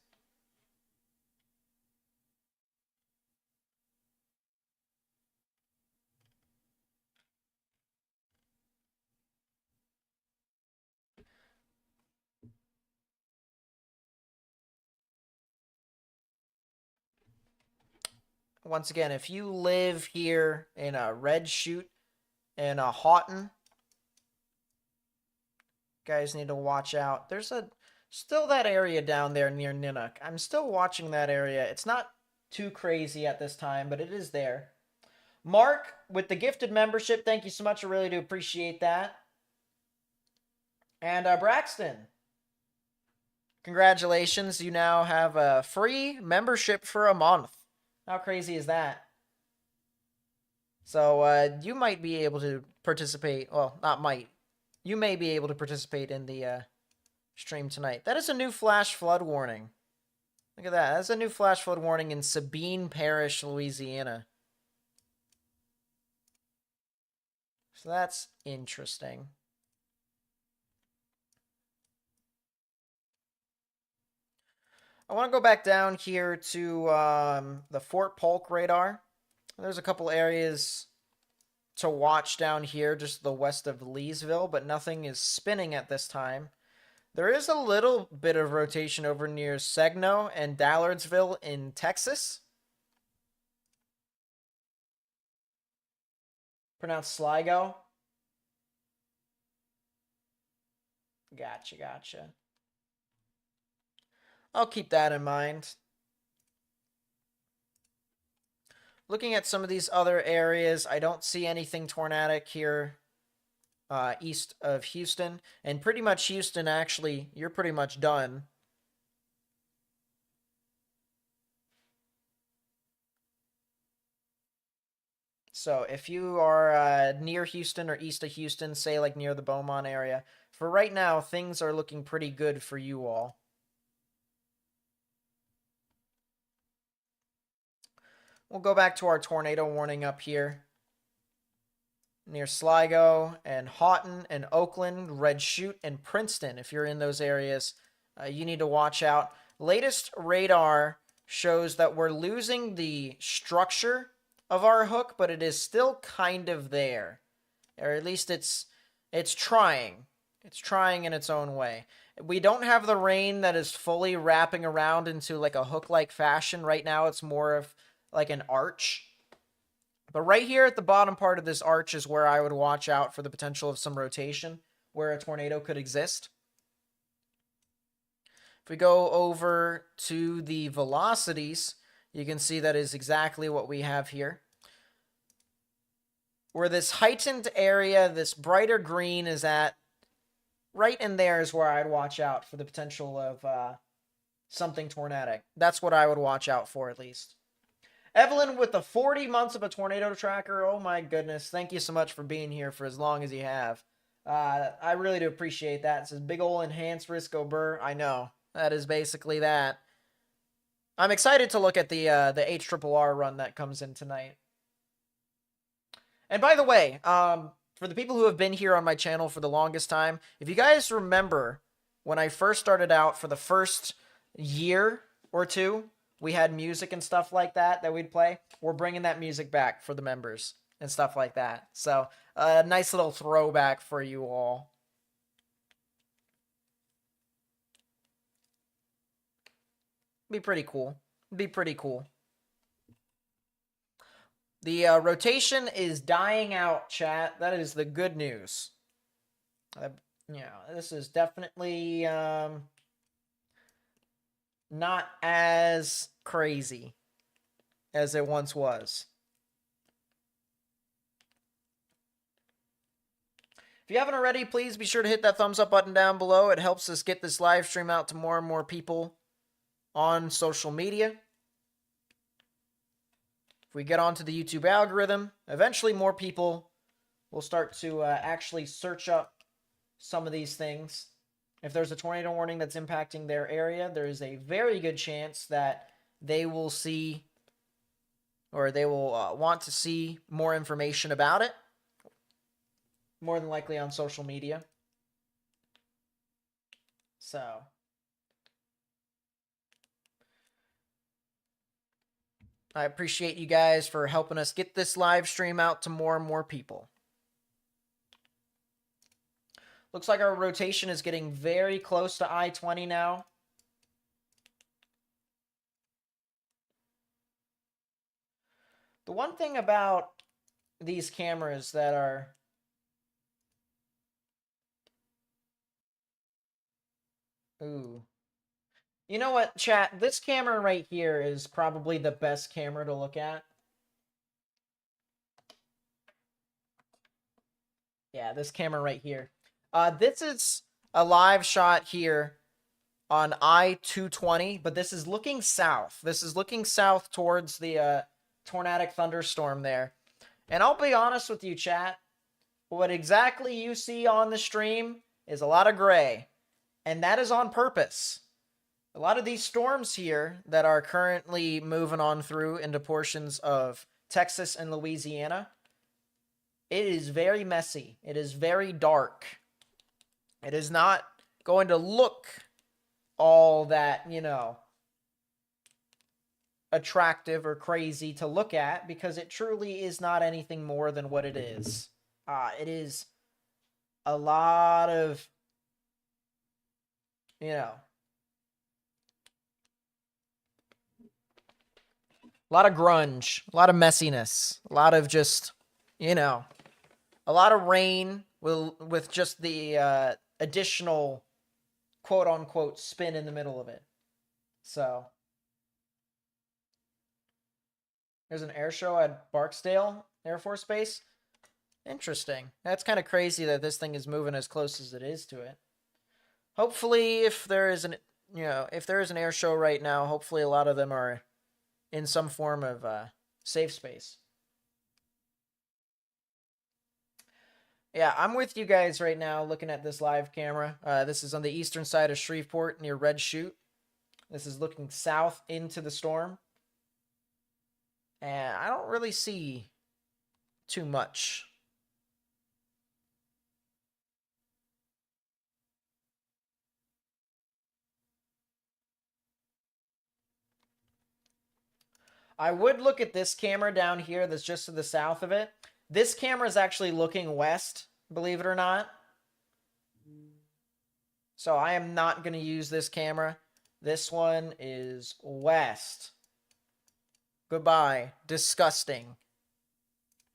Once again, if you live here in a Red Chute and a Houghton, guys need to watch out. There's still that area down there near Ninook. I'm still watching that area. It's not too crazy at this time, but it is there. Mark, with the gifted membership, thank you so much. I really do appreciate that. And Braxton, congratulations. You now have a free membership for a month. How crazy is that? So you might be able to participate. Well, not might. You may be able to participate in the stream tonight. That is a new flash flood warning. Look at that. That's a new flash flood warning in Sabine Parish, Louisiana. So that's interesting. I want to go back down here to the Fort Polk radar. There's a couple areas to watch down here just to the west of Leesville, but nothing is spinning at this time. There is a little bit of rotation over near Segno and Dallardsville in Texas. Pronounced Sligo. Gotcha. I'll keep that in mind. Looking at some of these other areas, I don't see anything tornadic here east of Houston. And pretty much Houston, actually, you're pretty much done. So if you are near Houston or east of Houston, say like near the Beaumont area, for right now, things are looking pretty good for you all. We'll go back to our tornado warning up here. Near Sligo and Houghton and Oakland, Red Chute and Princeton. If you're in those areas, you need to watch out. Latest radar shows that we're losing the structure of our hook, but it is still kind of there. Or at least it's trying. It's trying in its own way. We don't have the rain that is fully wrapping around into like a hook-like fashion. Right now it's more of like an arch. But right here at the bottom part of this arch is where I would watch out for the potential of some rotation, where a tornado could exist. If we go over to the velocities, you can see that is exactly what we have here. Where this heightened area, this brighter green is at, right in there is where I'd watch out for the potential of something tornadic. That's what I would watch out for, at least. Evelyn with the 40 months of a tornado tracker. Oh my goodness. Thank you so much for being here for as long as you have. I really do appreciate that. It says big ol' enhanced Risco Burr. I know. That is basically that. I'm excited to look at the HRRR run that comes in tonight. And by the way, for the people who have been here on my channel for the longest time, if you guys remember when I first started out for the first year or two, we had music and stuff like that we'd play. We're bringing that music back for the members and stuff like that. So, a nice little throwback for you all. Be pretty cool. Be pretty cool. The rotation is dying out, chat. That is the good news. This is definitely not as crazy as it once was. If you haven't already, please be sure to hit that thumbs up button down below. It helps us get this live stream out to more and more people on social media. if we get onto the YouTube algorithm, eventually more people will start to actually search up some of these things. If there's a tornado warning that's impacting their area, there is a very good chance that they will see, or they will want to see more information about it, more than likely on social media. So I appreciate you guys for helping us get this live stream out to more and more people. Looks like our rotation is getting very close to I-20 now. The one thing about these cameras that are ooh. You know what, chat? This camera right here is probably the best camera to look at. Yeah, this camera right here. This is a live shot here on I-220, but this is looking south. This is looking south towards the tornadic thunderstorm there. And I'll be honest with you, chat. What exactly you see on the stream is a lot of gray. And that is on purpose. A lot of these storms here that are currently moving on through into portions of Texas and Louisiana, it is very messy. It is very dark. It is not going to look all that, you know, attractive or crazy to look at, because it truly is not anything more than what it is. It is a lot of, you know, a lot of grunge, a lot of messiness, a lot of just, you know, a lot of rain with just the additional quote-unquote spin in the middle of it. So there's an air show at Barksdale Air Force Base. Interesting. That's kind of crazy that this thing is moving as close as it is to it. Hopefully, if there is an, you know, if there is an air show right now, hopefully a lot of them are in some form of safe space. Yeah, I'm with you guys right now looking at this live camera. This is on the eastern side of Shreveport near Red Chute. This is looking south into the storm. And I don't really see too much. I would look at this camera down here that's just to the south of it. This camera is actually looking west, believe it or not. So I am not going to use this camera. This one is west. Goodbye. Disgusting.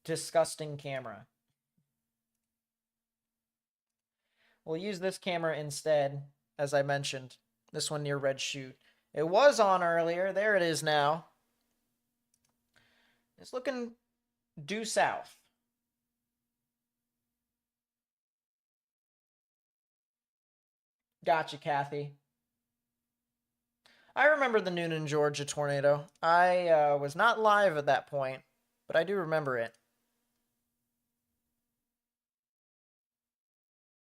Disgusting camera. We'll use this camera instead, as I mentioned. This one near Red Chute. It was on earlier. There it is now. It's looking due south. Gotcha, Kathy. I remember the Noonan, Georgia tornado. I was not live at that point, but I do remember it.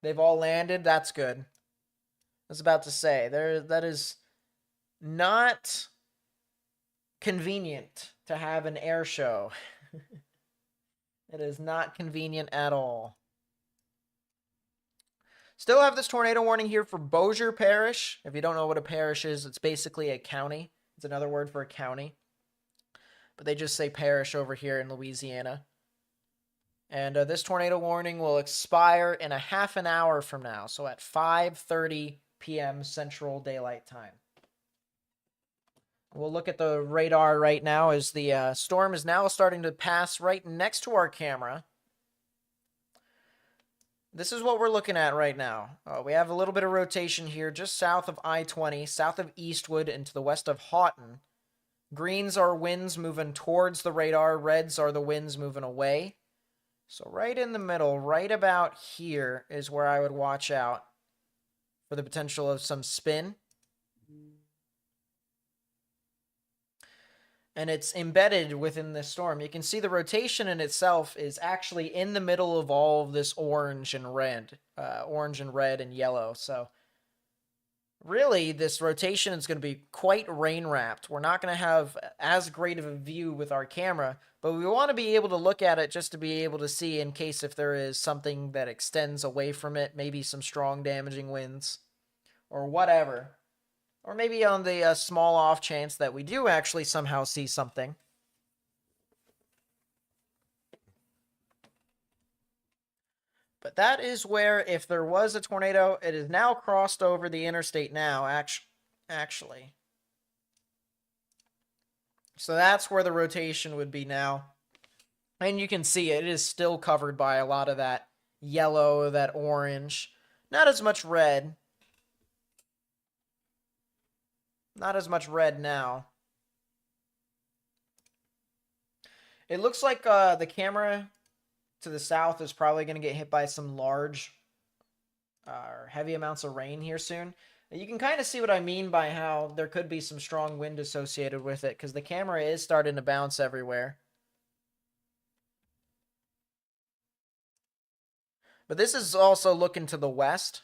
They've all landed. That's good. I was about to say, that is not convenient to have an air show. It is not convenient at all. Still have this tornado warning here for Bossier Parish. If you don't know what a parish is, it's basically a county. It's another word for a county. But they just say parish over here in Louisiana. And this tornado warning will expire in a half an hour from now. So at 5:30 p.m. Central Daylight Time. We'll look at the radar right now as the storm is now starting to pass right next to our camera. This is what we're looking at right now. We have a little bit of rotation here just south of I-20, south of Eastwood, and to the west of Houghton. Greens are winds moving towards the radar. Reds are the winds moving away. So right in the middle, right about here, is where I would watch out for the potential of some spin. and it's embedded within this storm. You can see the rotation in itself is actually in the middle of all of this orange and red and yellow. So really, this rotation is going to be quite rain wrapped. We're not going to have as great of a view with our camera, but we want to be able to look at it just to be able to see in case if there is something that extends away from it, maybe some strong damaging winds or whatever. Or maybe on the small off chance that we do actually somehow see something. But that is where, if there was a tornado, it is now crossed over the interstate now, actually. So that's where the rotation would be now. And you can see it is still covered by a lot of that yellow, that orange. Not as much red. Not as much red now. It looks like the camera to the south is probably going to get hit by some large or heavy amounts of rain here soon. You can kind of see what I mean by how there could be some strong wind associated with it, because the camera is starting to bounce everywhere. But this is also looking to the west.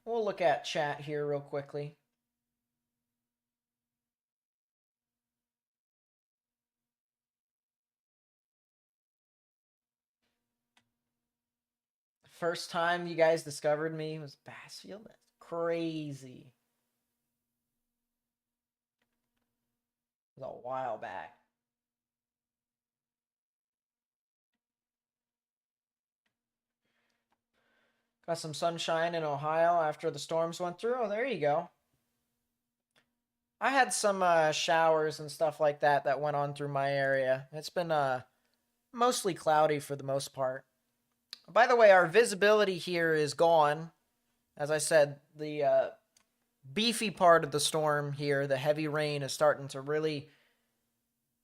We'll look at chat here real quickly. First time you guys discovered me was Bassfield. That's crazy. It was a while back. Got some sunshine in Ohio after the storms went through. Oh, there you go. I had some showers and stuff like that that went on through my area. It's been mostly cloudy for the most part. By the way, our visibility here is gone. As I said, the beefy part of the storm here, the heavy rain, is starting to really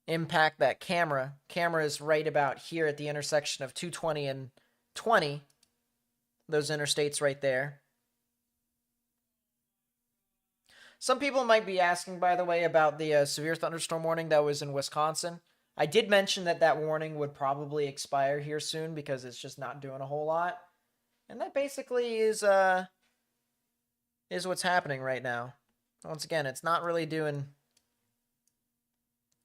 impact that camera. Camera is right about here at the intersection of 220 and 20. Those interstates right there. Some people might be asking, by the way, about the severe thunderstorm warning that was in Wisconsin. I did mention that that warning would probably expire here soon because it's just not doing a whole lot. And that basically is what's happening right now. Once again, it's not really doing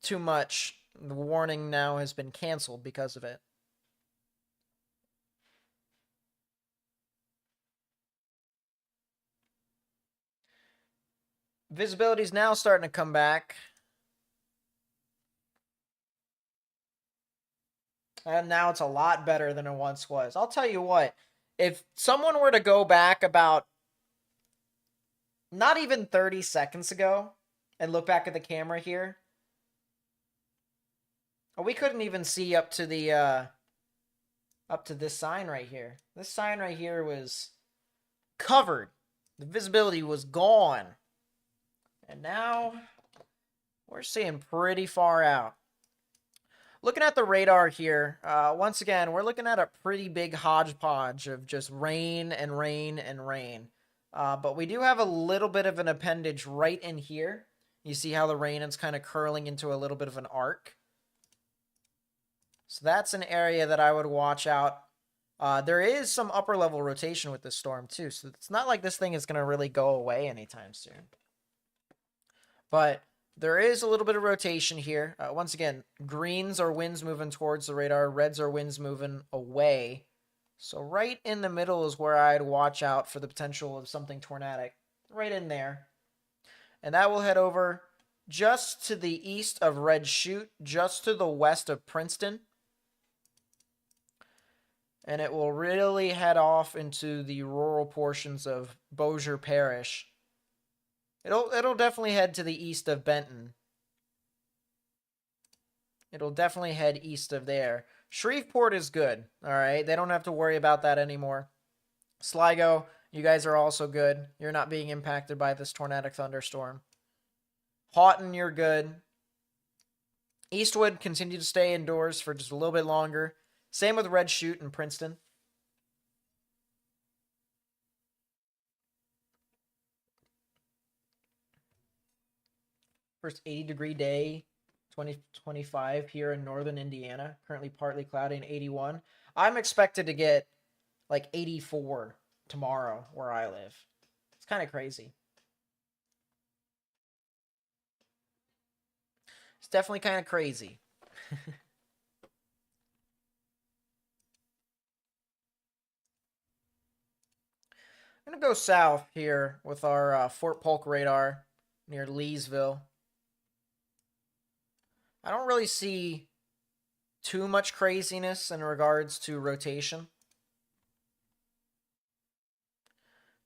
too much. The warning now has been canceled because of it. Visibility is now starting to come back. And now it's a lot better than it once was. I'll tell you what, if someone were to go back about not even 30 seconds ago and look back at the camera here, we couldn't even see up to the up to this sign right here. This sign right here was covered. The visibility was gone. And now we're seeing pretty far out. Looking at the radar here, once again, we're looking at a pretty big hodgepodge of just rain and rain and rain. But we do have a little bit of an appendage right in here. You see how the rain is kind of curling into a little bit of an arc. So that's an area that I would watch out. There is some upper level rotation with this storm too. So it's not like this thing is going to really go away anytime soon. But there is a little bit of rotation here. Once again, greens are winds moving towards the radar. Reds are winds moving away. So right in the middle is where I'd watch out for the potential of something tornadic. Right in there. And that will head over just to the east of Red Chute, just to the west of Princeton. And it will really head off into the rural portions of Bossier Parish. It'll definitely head to the east of Benton. It'll definitely head east of there. Shreveport is good, all right? They don't have to worry about that anymore. Sligo, you guys are also good. You're not being impacted by this tornadic thunderstorm. Houghton, you're good. Eastwood, continue to stay indoors for just a little bit longer. Same with Red Chute and Princeton. First 80-degree day, 2025 here in northern Indiana. Currently partly cloudy and 81. I'm expected to get like 84 tomorrow where I live. It's kind of crazy. It's definitely kind of crazy. I'm going to go south here with our Fort Polk radar near Leesville. I don't really see too much craziness in regards to rotation.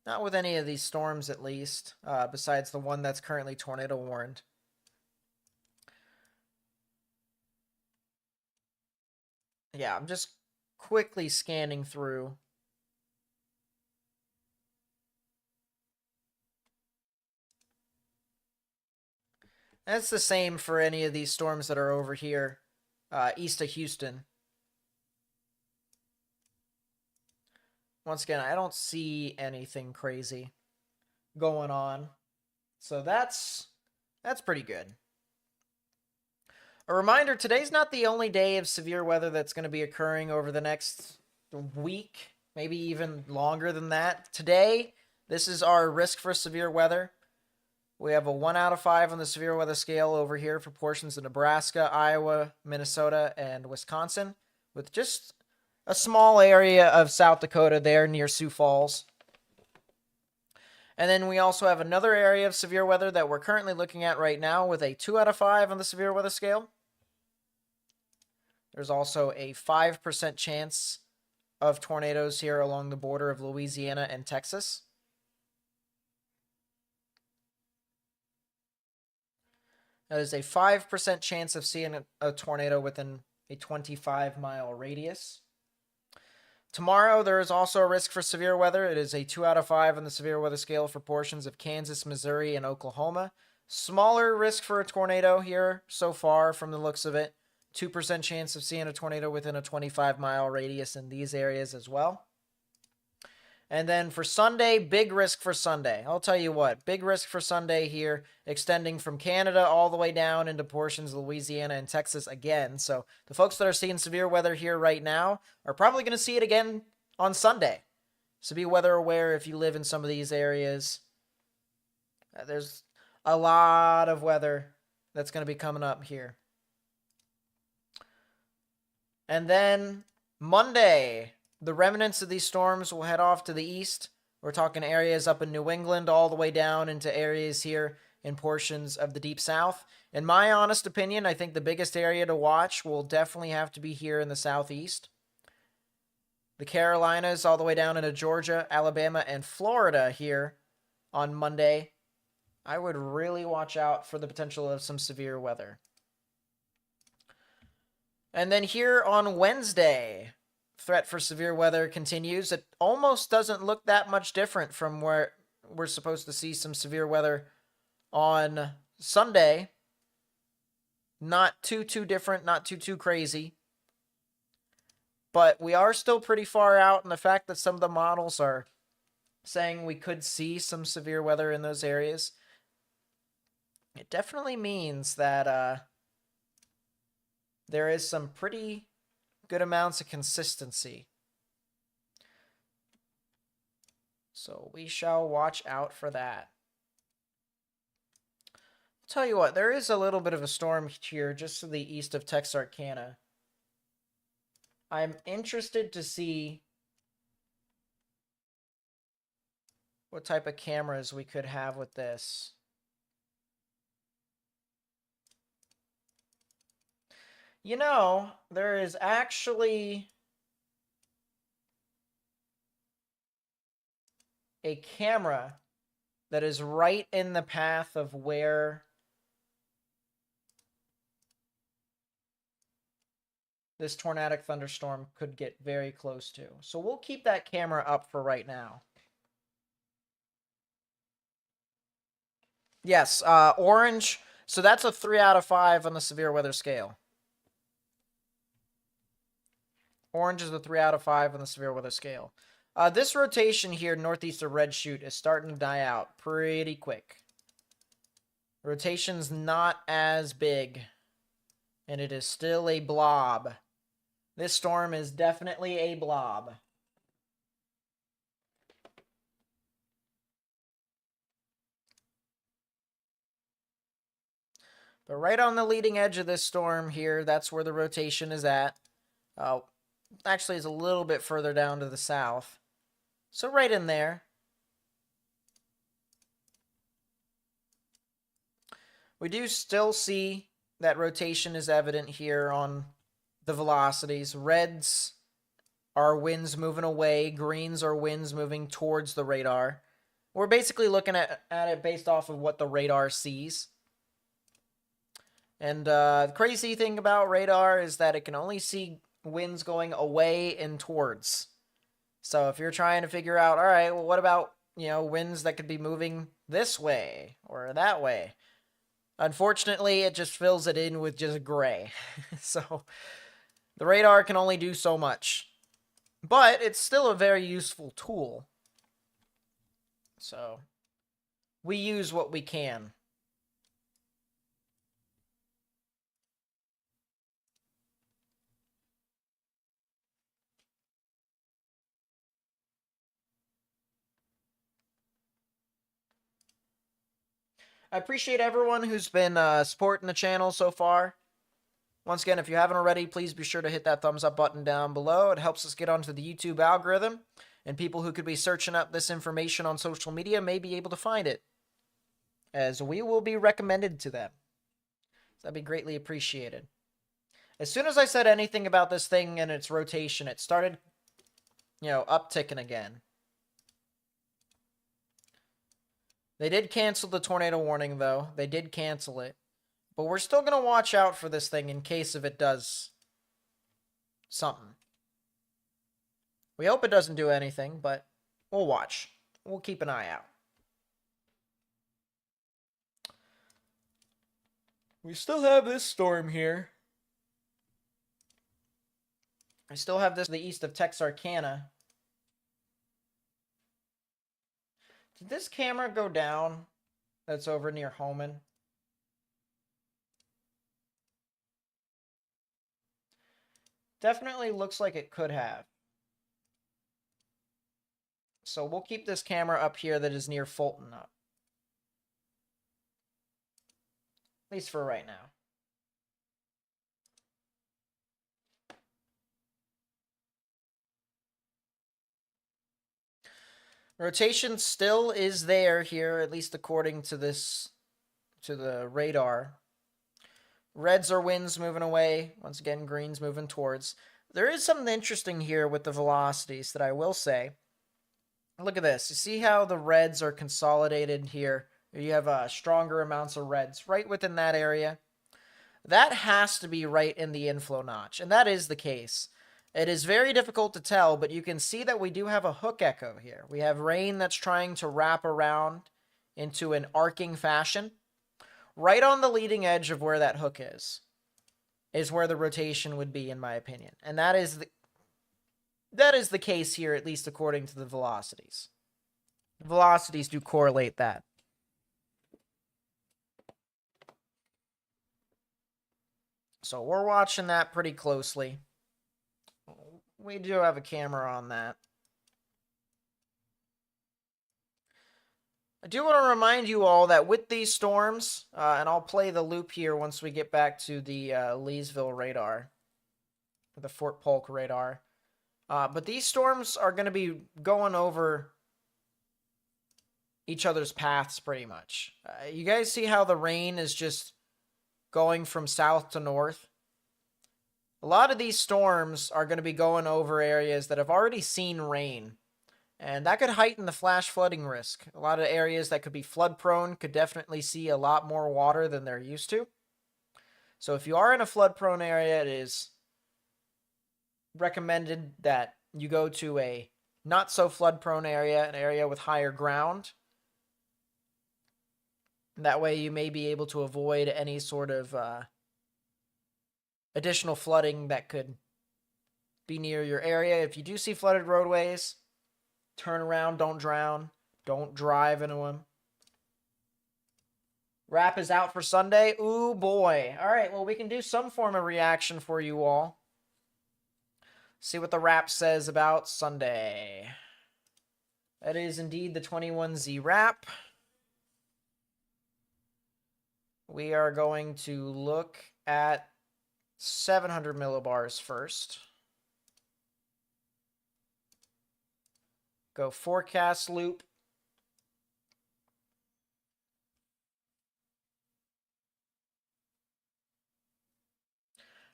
Not with any of these storms, at least, besides the one that's currently tornado warned. Yeah, I'm just quickly scanning through. And it's the same for any of these storms that are over here, east of Houston. Once again, I don't see anything crazy going on. So that's pretty good. A reminder, today's not the only day of severe weather that's going to be occurring over the next week, maybe even longer than that. Today, this is our risk for severe weather. We have a 1 out of 5 on the severe weather scale over here for portions of Nebraska, Iowa, Minnesota, and Wisconsin, with just a small area of South Dakota there near Sioux Falls. And then we also have another area of severe weather that we're currently looking at right now with a 2 out of 5 on the severe weather scale. There's also a 5% chance of tornadoes here along the border of Louisiana and Texas. That is a 5% chance of seeing a tornado within a 25-mile radius. Tomorrow, there is also a risk for severe weather. It is a 2 out of 5 on the severe weather scale for portions of Kansas, Missouri, and Oklahoma. Smaller risk for a tornado here so far from the looks of it. 2% chance of seeing a tornado within a 25-mile radius in these areas as well. And then for Sunday, big risk for Sunday. I'll tell you what, big risk for Sunday here, extending from Canada all the way down into portions of Louisiana and Texas again. So the folks that are seeing severe weather here right now are probably going to see it again on Sunday. So be weather aware if you live in some of these areas. There's a lot of weather that's going to be coming up here. And then Monday, the remnants of these storms will head off to the east. We're talking areas up in New England all the way down into areas here in portions of the Deep South. In my honest opinion, I think the biggest area to watch will definitely have to be here in the southeast. The Carolinas all the way down into Georgia, Alabama, and Florida here on Monday. I would really watch out for the potential of some severe weather. And then here on Wednesday, threat for severe weather continues. It almost doesn't look that much different from where we're supposed to see some severe weather on Sunday. Not too different, not too crazy. But we are still pretty far out, and the fact that some of the models are saying we could see some severe weather in those areas, it definitely means that there is some pretty good amounts of consistency. So we shall watch out for that. I'll tell you what, there is a little bit of a storm here just to the east of Texarkana. I'm interested to see what type of cameras we could have with this. You know, there is actually a camera that is right in the path of where this tornadic thunderstorm could get very close to. So we'll keep that camera up for right now. Yes, orange. So that's a 3 out of 5 on the severe weather scale. Orange is a 3 out of 5 on the severe weather scale. This rotation here northeast of Red Chute is starting to die out pretty quick. Rotation's not as big, and it is still a blob. This storm is definitely a blob. But right on the leading edge of this storm here, that's where the rotation is at. Actually, it's a little bit further down to the south. So right in there. We do still see that rotation is evident here on the velocities. Reds are winds moving away. Greens are winds moving towards the radar. We're basically looking at it based off of what the radar sees. And the crazy thing about radar is that it can only see winds going away and towards. So if you're trying to figure out, all right, well, what about, winds that could be moving this way or that way? Unfortunately, it just fills it in with just gray. So the radar can only do so much. But it's still a very useful tool. So we use what we can. I appreciate everyone who's been supporting the channel so far. Once again, if you haven't already, please be sure to hit that thumbs up button down below. It helps us get onto the YouTube algorithm, and people who could be searching up this information on social media may be able to find it, as we will be recommended to them. That'd be greatly appreciated. As soon as I said anything about this thing and its rotation, it started, upticking again. They did cancel the tornado warning, though. They did cancel it. But we're still going to watch out for this thing in case if it does something. We hope it doesn't do anything, but we'll watch. We'll keep an eye out. We still have this storm here. I still have this to the east of Texarkana. Did this camera go down that's over near Homan? Definitely looks like it could have. So we'll keep this camera up here that is near Fulton up. At least for right now. Rotation still is there here, at least according to the radar. Reds are winds moving away. Once again, greens moving towards. There is something interesting here with the velocities that I will say. Look at this. You see how the reds are consolidated here? You have stronger amounts of reds right within that area. That has to be right in the inflow notch, and that is the case. It is very difficult to tell, but you can see that we do have a hook echo here. We have rain that's trying to wrap around into an arcing fashion. Right on the leading edge of where that hook is where the rotation would be, in my opinion. And that is the case here, at least according to the velocities. The velocities do correlate that. So we're watching that pretty closely. We do have a camera on that. I do want to remind you all that with these storms, and I'll play the loop here once we get back to the Leesville radar, the Fort Polk radar. But these storms are going to be going over each other's paths pretty much. You guys see how the rain is just going from south to north? A lot of these storms are going to be going over areas that have already seen rain. And that could heighten the flash flooding risk. A lot of areas that could be flood prone could definitely see a lot more water than they're used to. So if you are in a flood prone area, it is recommended that you go to a not so flood prone area, an area with higher ground. That way you may be able to avoid any sort of additional flooding that could be near your area. If you do see flooded roadways, turn around, don't drown, don't drive into them. Rap is out for Sunday. Ooh, boy. All right, well, we can do some form of reaction for you all. See what the rap says about Sunday. That is indeed the 21Z wrap. We are going to look at 700 millibars first. Go forecast loop.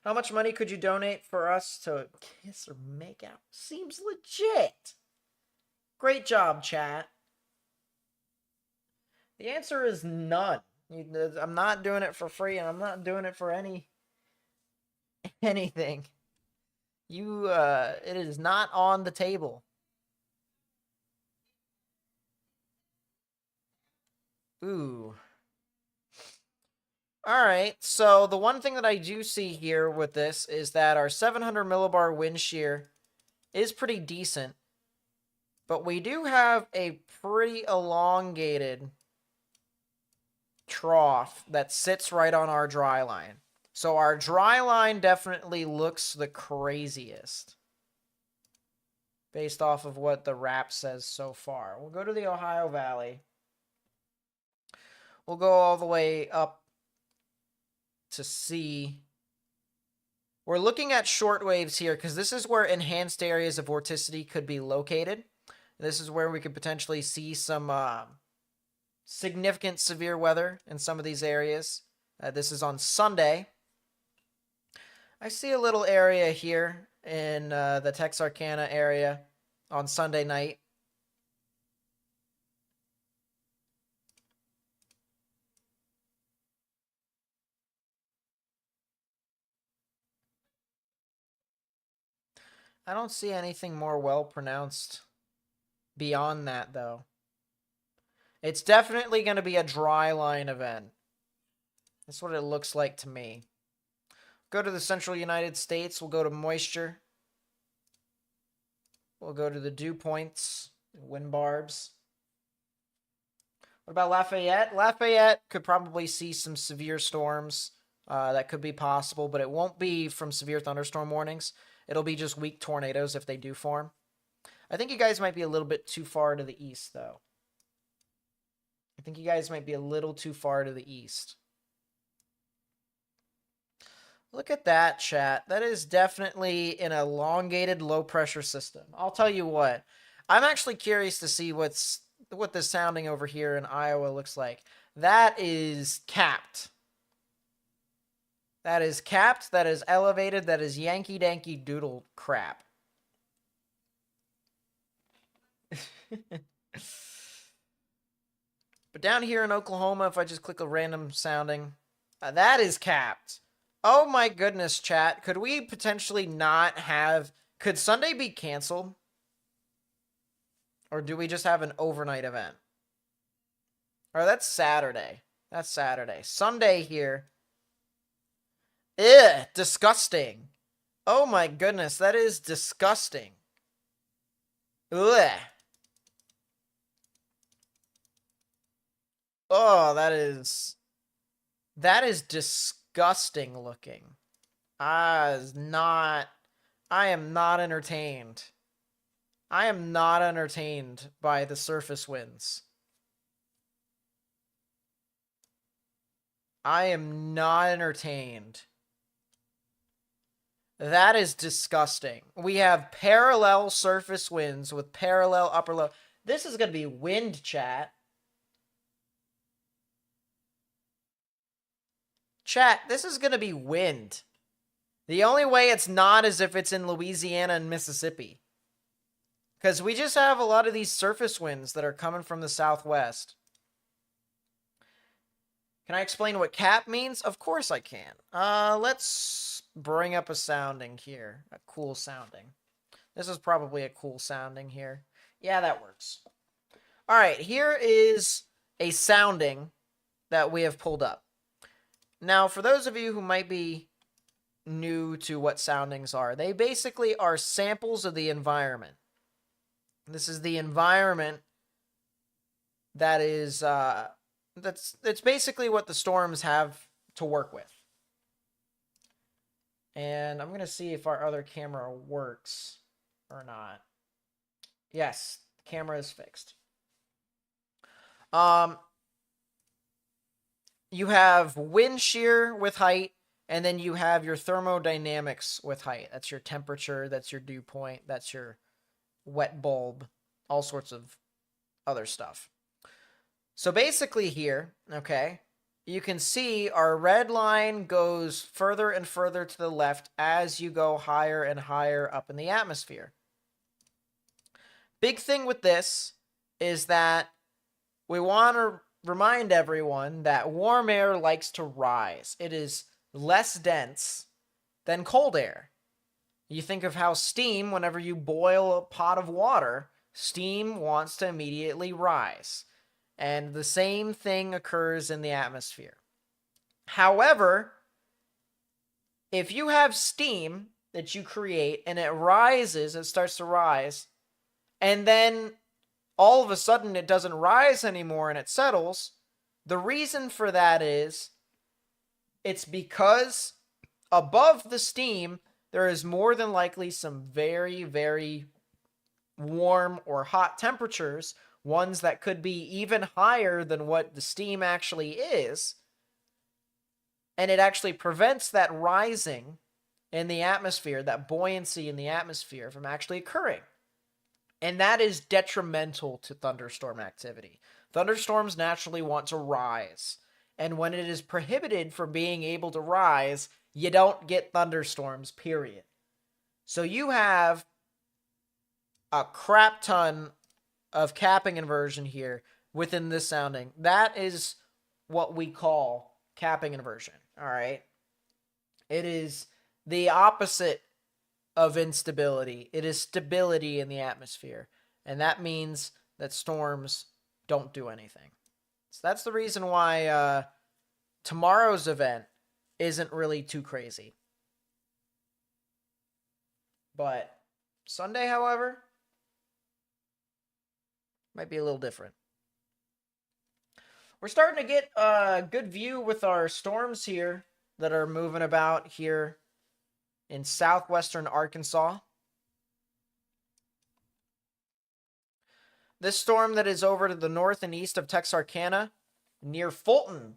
How much money could you donate for us to kiss or make out? Seems legit. Great job, chat. The answer is none. I'm not doing it for free, and I'm not doing it for anything. It is not on the table. Ooh. All right, so the one thing that I do see here with this is that our 700 millibar wind shear is pretty decent, but we do have a pretty elongated trough that sits right on our dry line. So our dry line definitely looks the craziest based off of what the wrap says so far. We'll go to the Ohio Valley. We'll go all the way up to see. We're looking at short waves here because this is where enhanced areas of vorticity could be located. This is where we could potentially see some significant severe weather in some of these areas. This is on Sunday. I see a little area here in the Texarkana area on Sunday night. I don't see anything more well pronounced beyond that, though. It's definitely going to be a dry line event. That's what it looks like to me. Go to the central United States. We'll go to moisture. We'll go to the dew points, wind barbs. What about Lafayette? Lafayette could probably see some severe storms. That could be possible, but it won't be from severe thunderstorm warnings. It'll be just weak tornadoes if they do form. I think you guys might be a little bit too far to the east, though. I think you guys might be a little too far to the east. Look at that, chat. That is definitely an elongated low-pressure system. I'll tell you what. I'm actually curious to see what the sounding over here in Iowa looks like. That is capped. That is capped. That is elevated. That is Yankee-danky doodle crap. But down here in Oklahoma, if I just click a random sounding, that is capped. Oh my goodness, chat. Could we potentially not have... Could Sunday be canceled? Or do we just have an overnight event? Or that's Saturday. That's Saturday. Sunday here. Ugh, disgusting. Oh my goodness, that is disgusting. Ugh. Oh, that is disgusting looking. I am not entertained. I am not entertained by the surface winds. I am not entertained. That is disgusting. We have parallel surface winds with parallel upper low. This is going to be wind, chat. Chat, this is going to be wind. The only way it's not is if it's in Louisiana and Mississippi. Because we just have a lot of these surface winds that are coming from the southwest. Can I explain what cap means? Of course I can. Let's bring up a sounding here. A cool sounding. This is probably a cool sounding here. Yeah, that works. All right, here is a sounding that we have pulled up. Now, for those of you who might be new to what soundings are, they basically are samples of the environment. This is the environment that is That's basically what the storms have to work with. And I'm gonna see if our other camera works or not. Yes, the camera is fixed. You have wind shear with height, and then you have your thermodynamics with height. That's your temperature, that's your dew point, that's your wet bulb, all sorts of other stuff. So basically here, okay, you can see our red line goes further and further to the left as you go higher and higher up in the atmosphere. Big thing with this is that we want to remind everyone that warm air likes to rise. It is less dense than cold air. You think of how steam, whenever you boil a pot of water, steam wants to immediately rise. And the same thing occurs in the atmosphere. However, if you have steam that you create and it rises, it starts to rise, and then all of a sudden it doesn't rise anymore and it settles, the reason for that is it's because above the steam there is more than likely some very, very warm or hot temperatures, ones that could be even higher than what the steam actually is, and it actually prevents that rising in the atmosphere, that buoyancy in the atmosphere, from actually occurring. And that is detrimental to thunderstorm activity. Thunderstorms naturally want to rise. And when it is prohibited from being able to rise, you don't get thunderstorms, period. So you have a crap ton of capping inversion here within this sounding. That is what we call capping inversion, all right? It is the opposite of instability. It is stability in the atmosphere. And that means that storms don't do anything. So that's the reason why tomorrow's event isn't really too crazy. But Sunday, however, might be a little different. We're starting to get a good view with our storms here that are moving about here in southwestern Arkansas. This storm that is over to the north and east of Texarkana, near Fulton.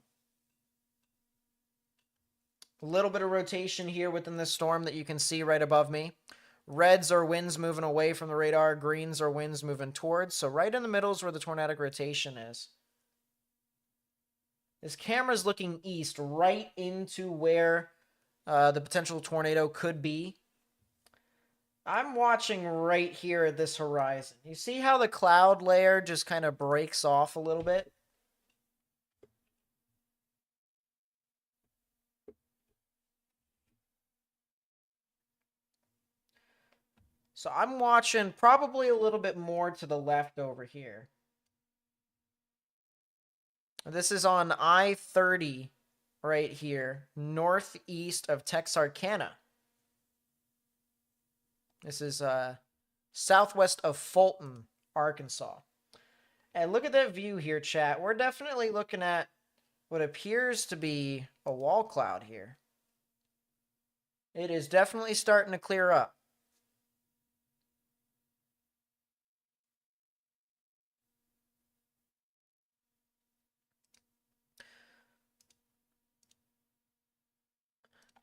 A little bit of rotation here within this storm that you can see right above me. Reds are winds moving away from the radar. Greens are winds moving towards. So right in the middle is where the tornadic rotation is. This camera's looking east, right into where the potential tornado could be. I'm watching right here at this horizon. You see how the cloud layer just kind of breaks off a little bit? So I'm watching probably a little bit more to the left over here. This is on I-30 right here, northeast of Texarkana. This is southwest of Fulton, Arkansas. And look at that view here, chat. We're definitely looking at what appears to be a wall cloud here. It is definitely starting to clear up.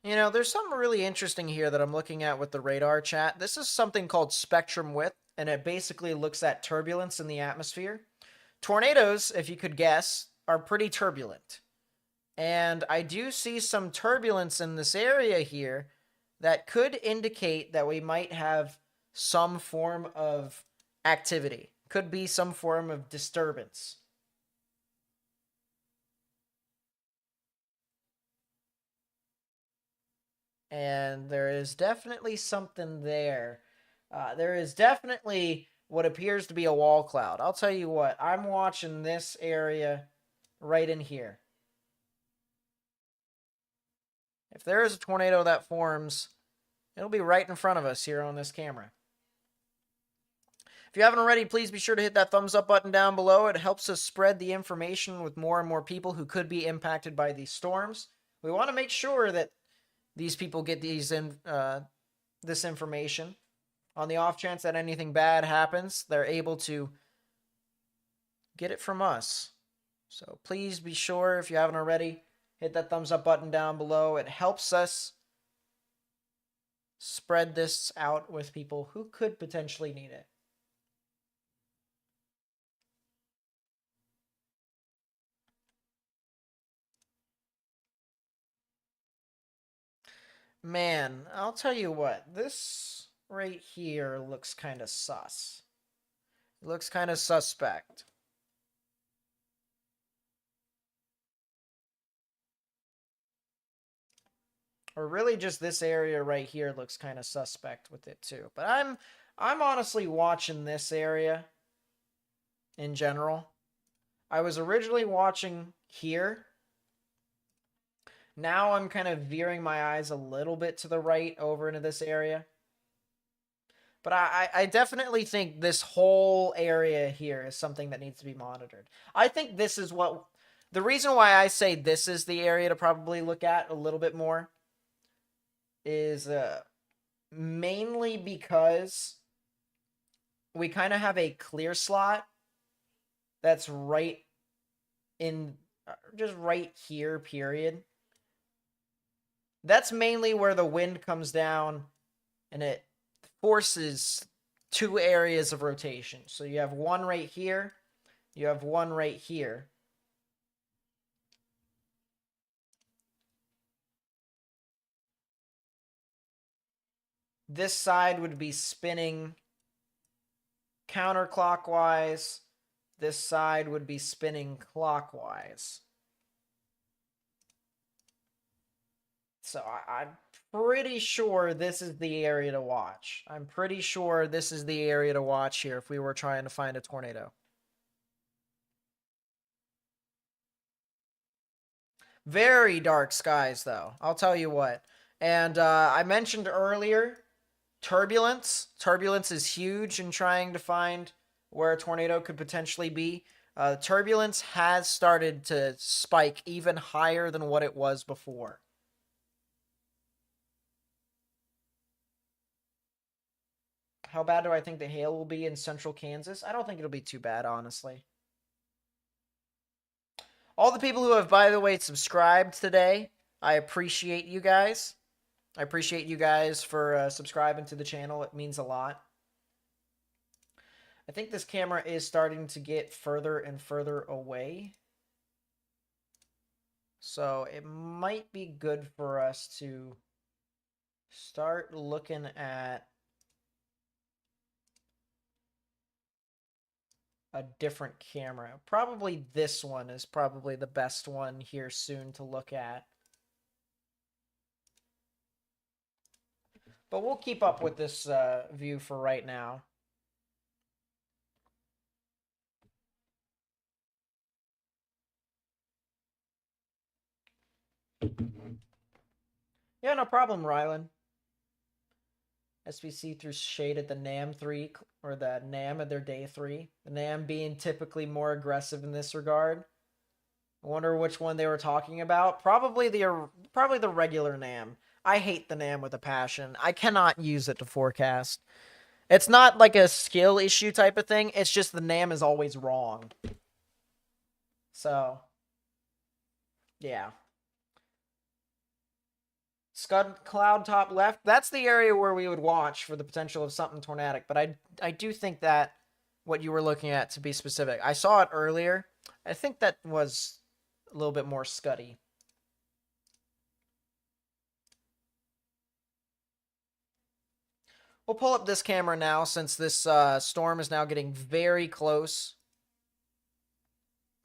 You know, there's something really interesting here that I'm looking at with the radar, chat. This is something called spectrum width, and it basically looks at turbulence in the atmosphere. Tornadoes, if you could guess, are pretty turbulent. And I do see some turbulence in this area here that could indicate that we might have some form of activity. Could be some form of disturbance. And there is definitely something there. There is definitely what appears to be a wall cloud. I'll tell you what, I'm watching this area right in here. If there is a tornado that forms, it'll be right in front of us here on this camera. If If you haven't already, please be sure to hit that thumbs up button down below. It helps us spread the information with more and more people who could be impacted by these storms. We want to make sure that these people get this information. On the off chance that anything bad happens, they're able to get it from us. So please be sure, if you haven't already, hit that thumbs up button down below. It helps us spread this out with people who could potentially need it. Man, I'll tell you what, this right here looks kind of sus. It looks kind of suspect. Or really just this area right here looks kind of suspect with it too. But I'm honestly watching this area in general. I was originally watching here. Now I'm kind of veering my eyes a little bit to the right over into this area. But I definitely think this whole area here is something that needs to be monitored. I think this is what... The reason why I say this is the area to probably look at a little bit more is mainly because we kind of have a clear slot that's right in... just right here, period. That's mainly where the wind comes down and it forces two areas of rotation. So you have one right here, you have one right here. This side would be spinning counterclockwise. This side would be spinning clockwise. So I'm pretty sure this is the area to watch. I'm pretty sure this is the area to watch here if we were trying to find a tornado. Very dark skies, though. I'll tell you what. And I mentioned earlier, turbulence. Turbulence is huge in trying to find where a tornado could potentially be. Turbulence has started to spike even higher than what it was before. How bad do I think the hail will be in central Kansas? I don't think it'll be too bad, honestly. All the people who have, by the way, subscribed today, I appreciate you guys. I appreciate you guys for subscribing to the channel. It means a lot. I think this camera is starting to get further and further away. So it might be good for us to start looking at a different camera. Probably this one is probably the best one here soon to look at. But we'll keep up with this view for right now. Yeah, no problem, Rylan. SBC threw shade at the NAM 3, or the NAM of their day 3. The NAM being typically more aggressive in this regard. I wonder which one they were talking about. Probably the regular NAM. I hate the NAM with a passion. I cannot use it to forecast. It's not like a skill issue type of thing. It's just the NAM is always wrong. So, yeah. Scud cloud top left. That's the area where we would watch for the potential of something tornadic. But I do think that what you were looking at, to be specific, I saw it earlier. I think that was a little bit more scuddy. We'll pull up this camera now, since this storm is now getting very close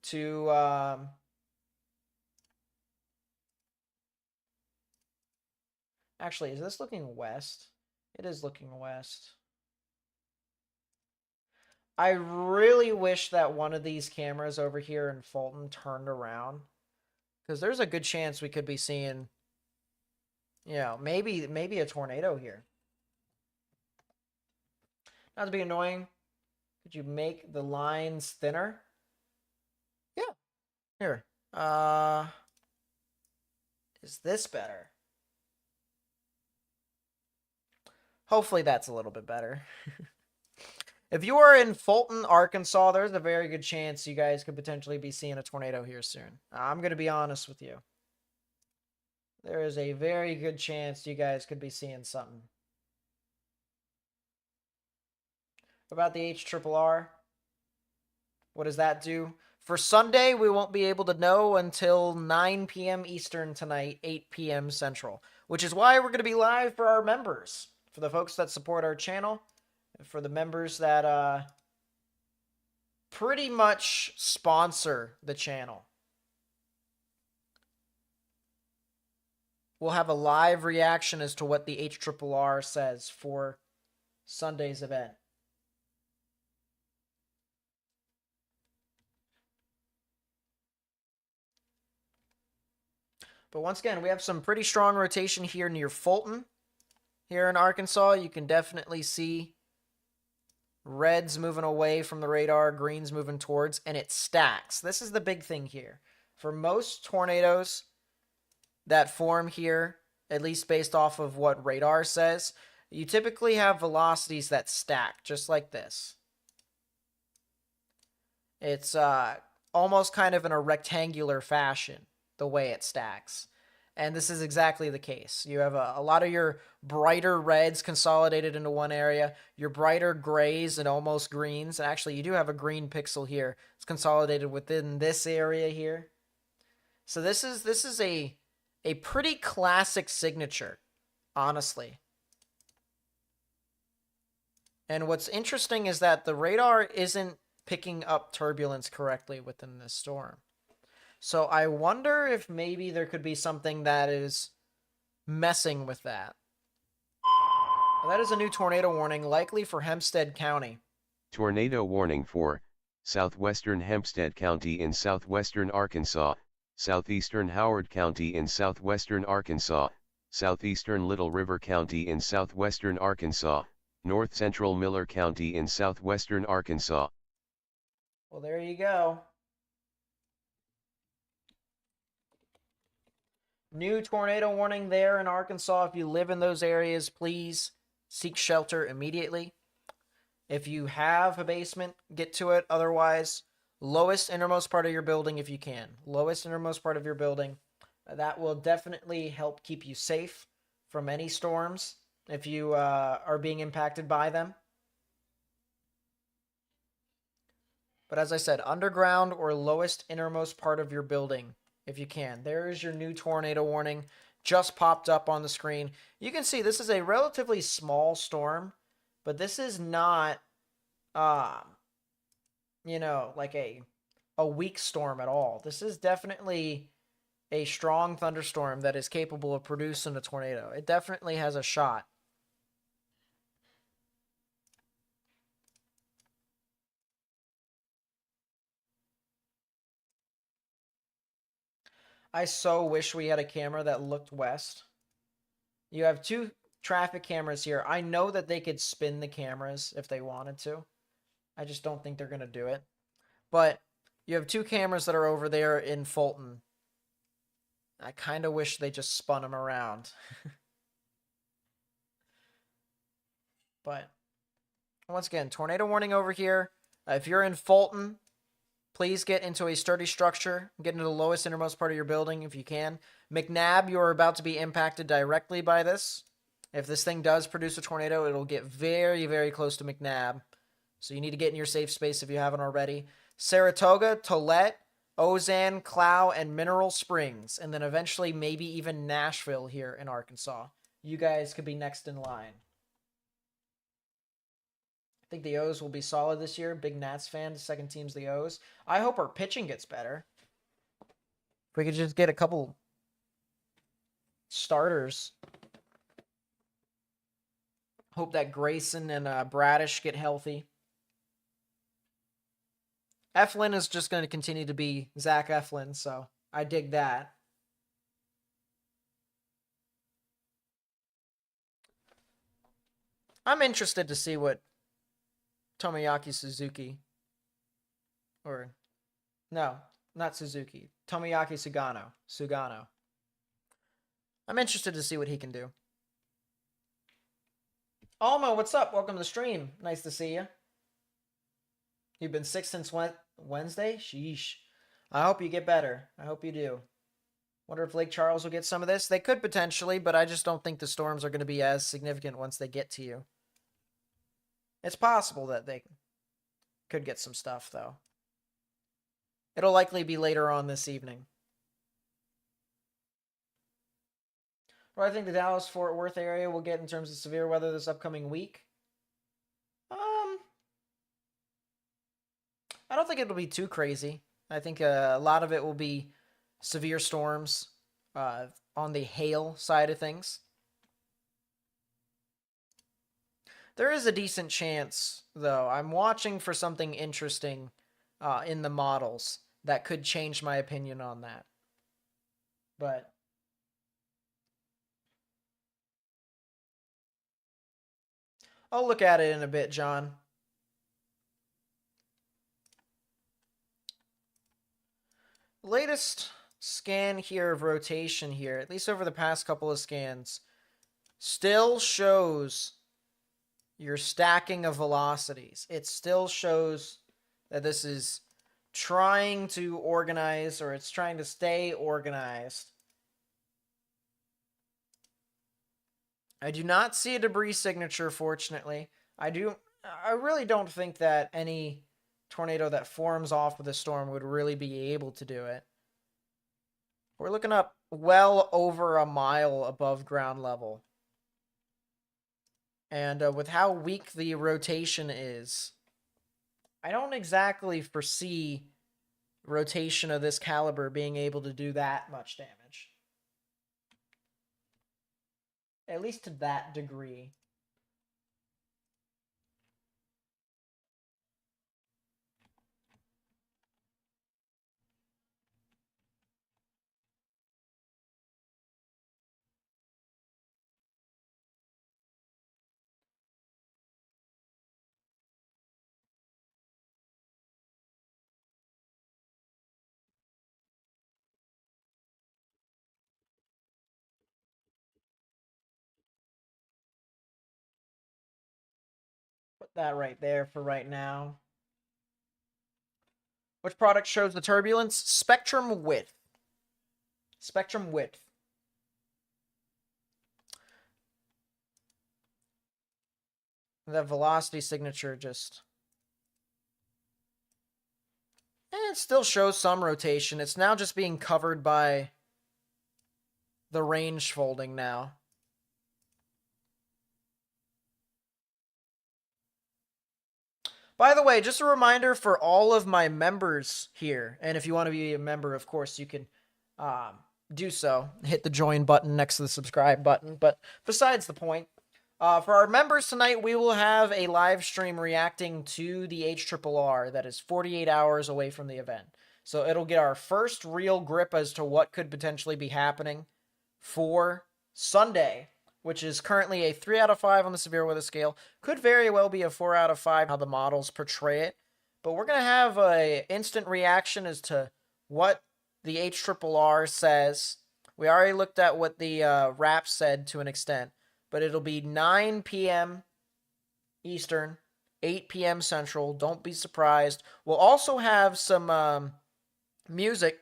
to... Actually, is this looking west? It is looking west. I really wish that one of these cameras over here in Fulton turned around, because there's a good chance we could be seeing, you know, maybe a tornado here. Not to be annoying, Could you make the lines thinner? Yeah. Here. Is this better? Hopefully that's a little bit better. If you are in Fulton, Arkansas, there's a very good chance you guys could potentially be seeing a tornado here soon. I'm going to be honest with you. There is a very good chance you guys could be seeing something. About the HRRR? What does that do? For Sunday, we won't be able to know until 9 p.m. Eastern tonight, 8 p.m. Central, which is why we're going to be live for our members, for the folks that support our channel, for the members that pretty much sponsor the channel. We'll have a live reaction as to what the HRRR says for Sunday's event. But once again, we have some pretty strong rotation here near Fulton. Here in Arkansas, you can definitely see reds moving away from the radar, greens moving towards, and it stacks. This is the big thing here. For most tornadoes that form here, at least based off of what radar says, you typically have velocities that stack, just like this. It's almost kind of in a rectangular fashion, the way it stacks. And this is exactly the case. You have a lot of your brighter reds consolidated into one area, your brighter grays and almost greens. And actually, you do have a green pixel here. It's consolidated within this area here. So this is a pretty classic signature, honestly. And what's interesting is that the radar isn't picking up turbulence correctly within this storm. So I wonder if maybe there could be something that is messing with that. Well, that is a new tornado warning, likely for Hempstead County. Tornado warning for southwestern Hempstead County in southwestern Arkansas, southeastern Howard County in southwestern Arkansas, southeastern Little River County in southwestern Arkansas, north central Miller County in southwestern Arkansas. Well, there you go. New tornado warning there in Arkansas. If you live in those areas, please seek shelter immediately. If you have a basement, get to it. Otherwise, lowest innermost part of your building if you can. Lowest innermost part of your building. That will definitely help keep you safe from any storms if you are being impacted by them. But as I said, underground or lowest innermost part of your building if you can. There is your new tornado warning. Just popped up on the screen. You can see this is a relatively small storm, but this is not, you know, like a weak storm at all. This is definitely a strong thunderstorm that is capable of producing a tornado. It definitely has a shot. I so wish we had a camera that looked west. You have two traffic cameras here. I know that they could spin the cameras if they wanted to. I just don't think they're going to do it. But you have two cameras that are over there in Fulton. I kind of wish they just spun them around. But once again, tornado warning over here. If you're in Fulton, please get into a sturdy structure. Get into the lowest innermost part of your building if you can. McNabb, you are about to be impacted directly by this. If this thing does produce a tornado, it'll get very, very close to McNabb. So you need to get in your safe space if you haven't already. Saratoga, Tolette, Ozan, Clow, and Mineral Springs. And then eventually maybe even Nashville here in Arkansas. You guys could be next in line. I think the O's will be solid this year. Big Nats fan. The second team's the O's. I hope our pitching gets better. If we could just get a couple starters. Hope that Grayson and Bradish get healthy. Eflin is just going to continue to be Zach Eflin, so I dig that. I'm interested to see what Tomoyaki Suzuki. Or, no, not Suzuki. Tomoyaki Sugano. Sugano. I'm interested to see what he can do. Alma, what's up? Welcome to the stream. Nice to see you. You've been sick since Wednesday? Sheesh. I hope you get better. I hope you do. Wonder if Lake Charles will get some of this. They could potentially, but I just don't think the storms are going to be as significant once they get to you. It's possible that they could get some stuff, though. It'll likely be later on this evening. What do I think the Dallas-Fort Worth area will get in terms of severe weather this upcoming week? I don't think it'll be too crazy. I think a lot of it will be severe storms on the hail side of things. There is a decent chance, though. I'm watching for something interesting in the models that could change my opinion on that. But I'll look at it in a bit, John. Latest scan here of rotation here, at least over the past couple of scans, still shows your stacking of velocities. It still shows that this is trying to organize, or it's trying to stay organized. I do not see a debris signature, fortunately. I really don't think that any tornado that forms off of the storm would really be able to do it. We're looking up well over a mile above ground level. And with how weak the rotation is, I don't exactly foresee rotation of this caliber being able to do that much damage. At least to that degree. Put that right there for right now. Which product shows the turbulence? Spectrum width. Spectrum width. The velocity signature just... And it still shows some rotation. It's now just being covered by the range folding now. By the way, just a reminder for all of my members here, and if you want to be a member, of course, you can do so. Hit the join button next to the subscribe button. But besides the point, for our members tonight, we will have a live stream reacting to the HRRR that is 48 hours away from the event. So it'll get our first real grip as to what could potentially be happening for Sunday, which is currently a 3 out of 5 on the severe weather scale. Could very well be a 4 out of 5, how the models portray it. But we're going to have an instant reaction as to what the HRRR says. We already looked at what the RAP said to an extent. But it'll be 9 p.m. Eastern, 8 p.m. Central. Don't be surprised. We'll also have some music,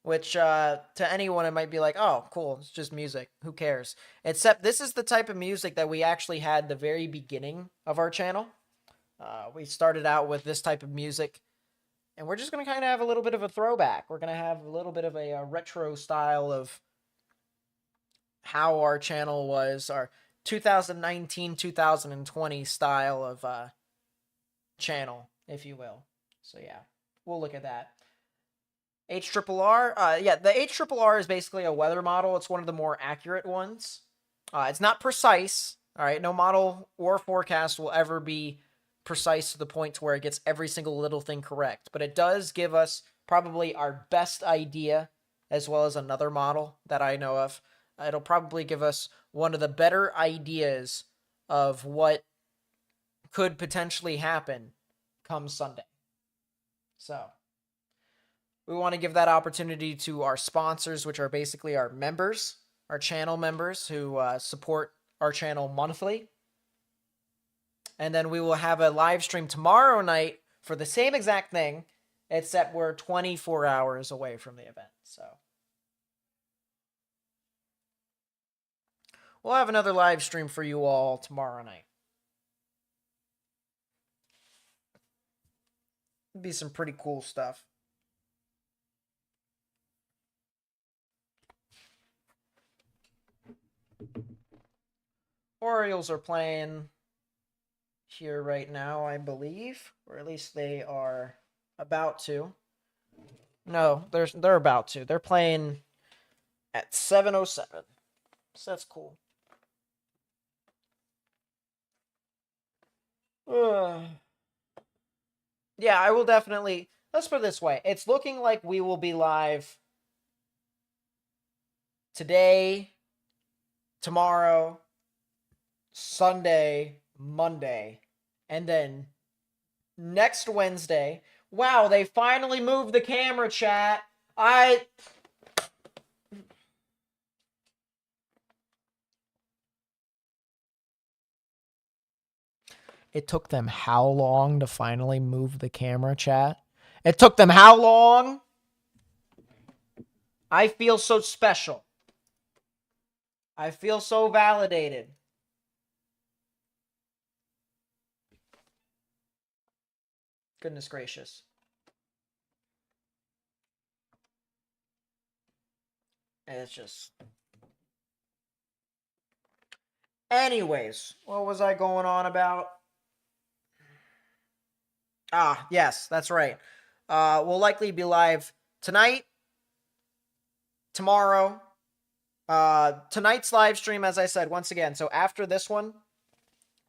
which to anyone it might be like, oh, cool, it's just music. Who cares? Except this is the type of music that we actually had the very beginning of our channel. We started out with this type of music, and we're just going to kind of have a little bit of a throwback. We're going to have a little bit of a retro style of how our channel was, our 2019-2020 style of channel, if you will. So yeah, we'll look at that. HRRR, yeah, the HRRR is basically a weather model. It's one of the more accurate ones. It's not precise, all right? No model or forecast will ever be precise to the point to where it gets every single little thing correct. But it does give us probably our best idea, as well as another model that I know of. It'll probably give us one of the better ideas of what could potentially happen come Sunday. So we want to give that opportunity to our sponsors, which are basically our members, our channel members who support our channel monthly. And then we will have a live stream tomorrow night for the same exact thing, except we're 24 hours away from the event. So we'll have another live stream for you all tomorrow night. It'll be some pretty cool stuff. Orioles are playing here right now, I believe, or at least they are about to. No, they're about to. They're playing at 7:07. So that's cool. Yeah, I will definitely. Let's put it this way. It's looking like we will be live today, tomorrow, Sunday, Monday, and then next Wednesday. Wow, they finally moved the camera, chat. It took them how long to finally move the camera, chat? It took them how long? I feel so special. I feel so validated. Goodness gracious. It's just... Anyways, what was I going on about? Ah, yes, that's right. We'll likely be live tonight, tomorrow. Tonight's live stream, as I said, once again, so after this one,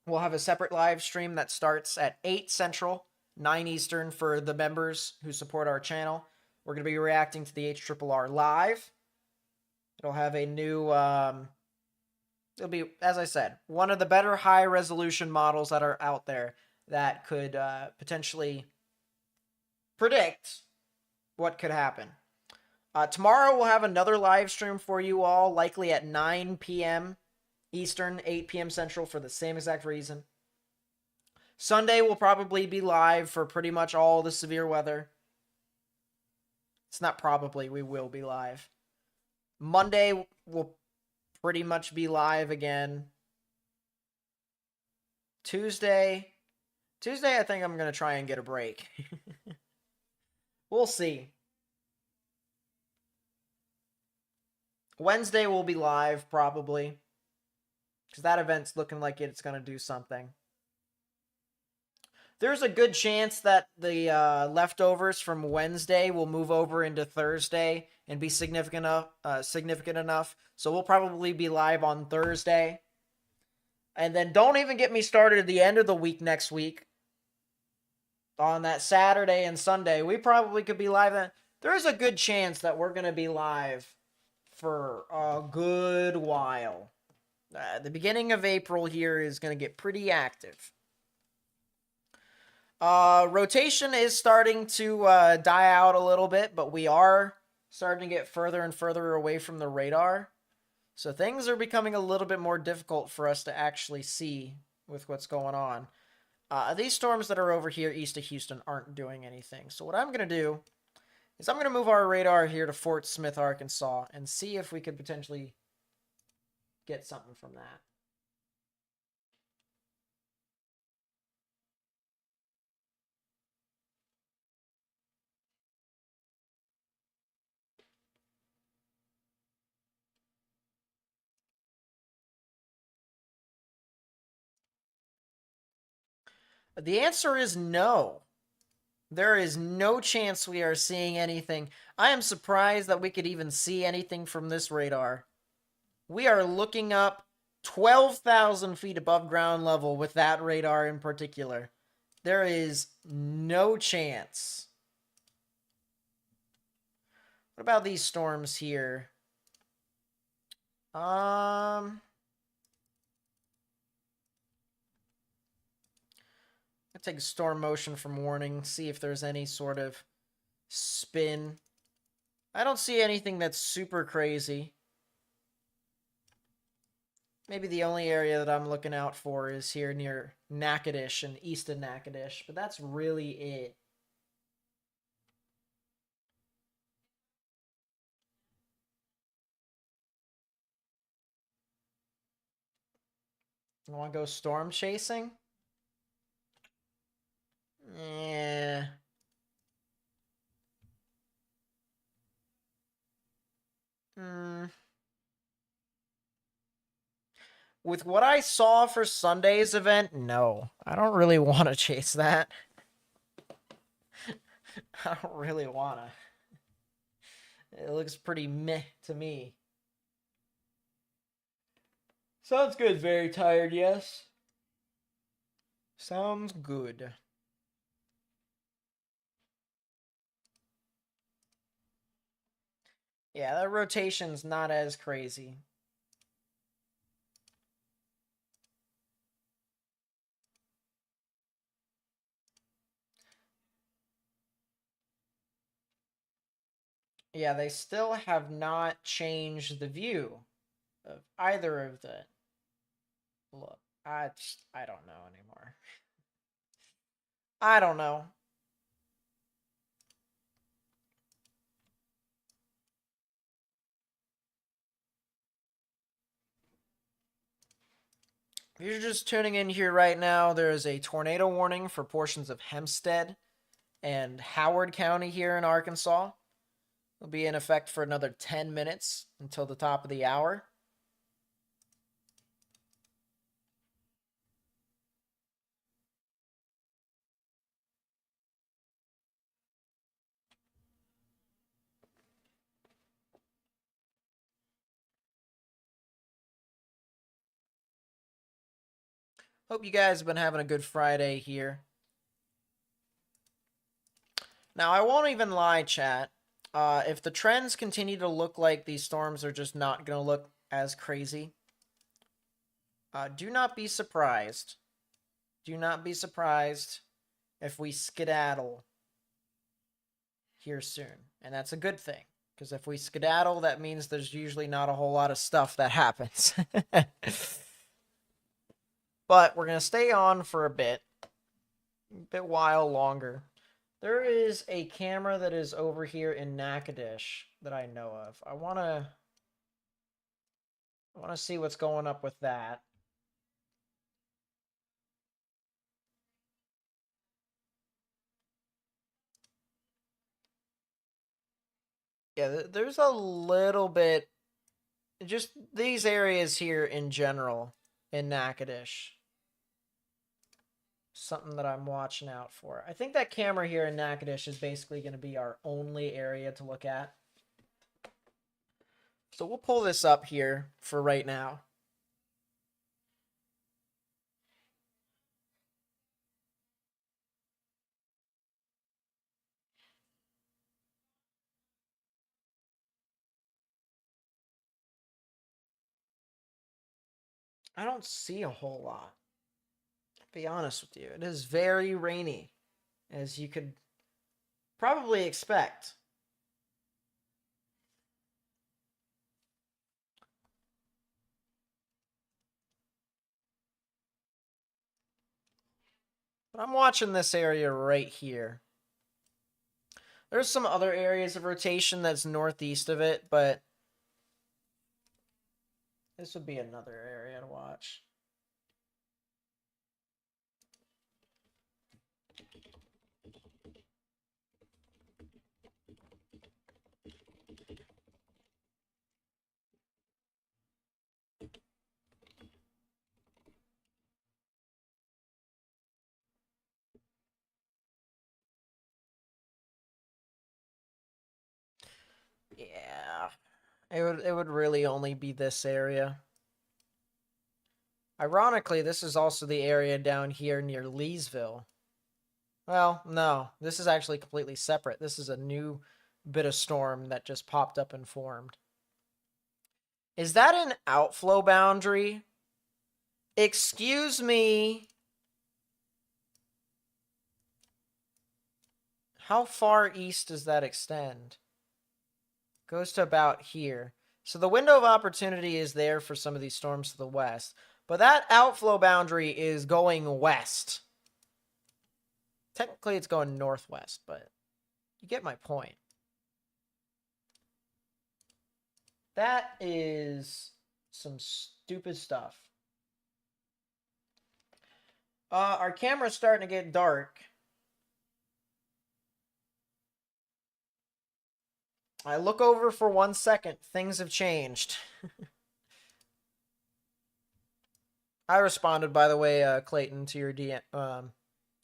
we'll have a separate live stream that starts at 8 Central, 9 Eastern for the members who support our channel. We're going to be reacting to the HRRR live. It'll have a new, it'll be, as I said, one of the better high-resolution models that are out there that could potentially predict what could happen. Tomorrow we'll have another live stream for you all, likely at 9 p.m. Eastern, 8 p.m. Central for the same exact reason. Sunday will probably be live for pretty much all the severe weather. It's not probably, we will be live. Monday will pretty much be live again. Tuesday, I think I'm going to try and get a break. We'll see. Wednesday will be live, probably. Because that event's looking like it's going to do something. There's a good chance that the leftovers from Wednesday will move over into Thursday and be significant enough. So we'll probably be live on Thursday. And then don't even get me started at the end of the week next week. On that Saturday and Sunday, we probably could be live then. There's a good chance that we're going to be live for a good while. The beginning of April here is going to get pretty active. Rotation is starting to die out a little bit, but we are starting to get further and further away from the radar. So things are becoming a little bit more difficult for us to actually see with what's going on. These storms that are over here east of Houston aren't doing anything. So what I'm going to do is I'm going to move our radar here to Fort Smith, Arkansas, and see if we could potentially get something from that. The answer is no. There is no chance we are seeing anything. I am surprised that we could even see anything from this radar. We are looking up 12,000 feet above ground level with that radar in particular. There is no chance. What about these storms here? I'll take a storm motion from warning, see if there's any sort of spin. I don't see anything that's super crazy. Maybe the only area that I'm looking out for is here near Natchitoches and east of Natchitoches, but that's really it. You want to go storm chasing? Yeah. With what I saw for Sunday's event, no. I don't really want to chase that. I don't really want to. It looks pretty meh to me. Sounds good. Very tired, yes. Sounds good. Yeah, that rotation's not as crazy. Yeah, they still have not changed the view of either of the... Look, I don't know anymore. I don't know. If you're just tuning in here right now, there is a tornado warning for portions of Hempstead and Howard County here in Arkansas. It'll be in effect for another 10 minutes until the top of the hour. Hope you guys have been having a good Friday here. Now, I won't even lie, chat. If the trends continue to look like these storms are just not going to look as crazy, do not be surprised. Do not be surprised if we skedaddle here soon. And that's a good thing. Because if we skedaddle, that means there's usually not a whole lot of stuff that happens. But we're going to stay on for a bit while longer. There is a camera that is over here in Natchitoches that I know of. I want to see what's going up with that. Yeah, there's a little bit, just these areas here in general in Natchitoches. Something that I'm watching out for. I think that camera here in Natchitoches is basically going to be our only area to look at. So we'll pull this up here for right now. I don't see a whole lot. To be honest with you, it is very rainy, as you could probably expect. But I'm watching this area right here. There's some other areas of rotation that's northeast of it, but this would be another area to watch. Yeah, it would really only be this area. Ironically, this is also the area down here near Leesville. Well, no, this is actually completely separate. This is a new bit of storm that just popped up and formed. Is that an outflow boundary? Excuse me. How far east does that extend? Goes to about here. So the window of opportunity is there for some of these storms to the west. But that outflow boundary is going west. Technically, it's going northwest, but you get my point. That is some stupid stuff. Our camera's starting to get dark. I look over for 1 second. Things have changed. I responded, by the way, Clayton, to your DM.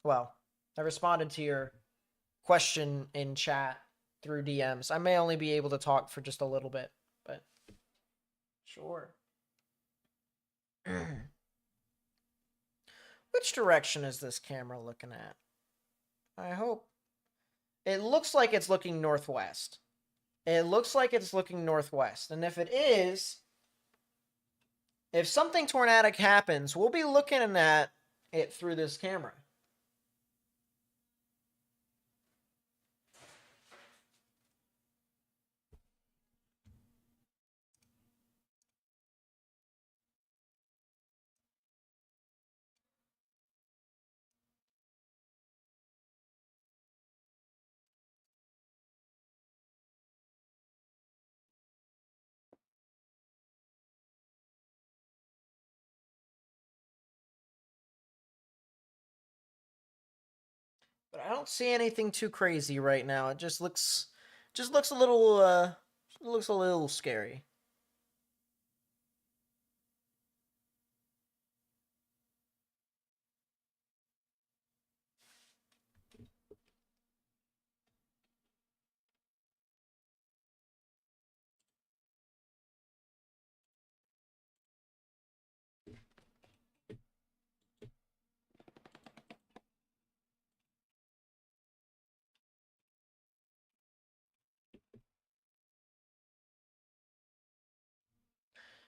Well, I responded to your question in chat through DMs. I may only be able to talk for just a little bit, but sure. Which direction is this camera looking at? I hope. It looks like it's looking northwest. It looks like it's looking northwest. And if it is, if something tornadic happens, we'll be looking at it through this camera. But I don't see anything too crazy right now. It just looks a little scary.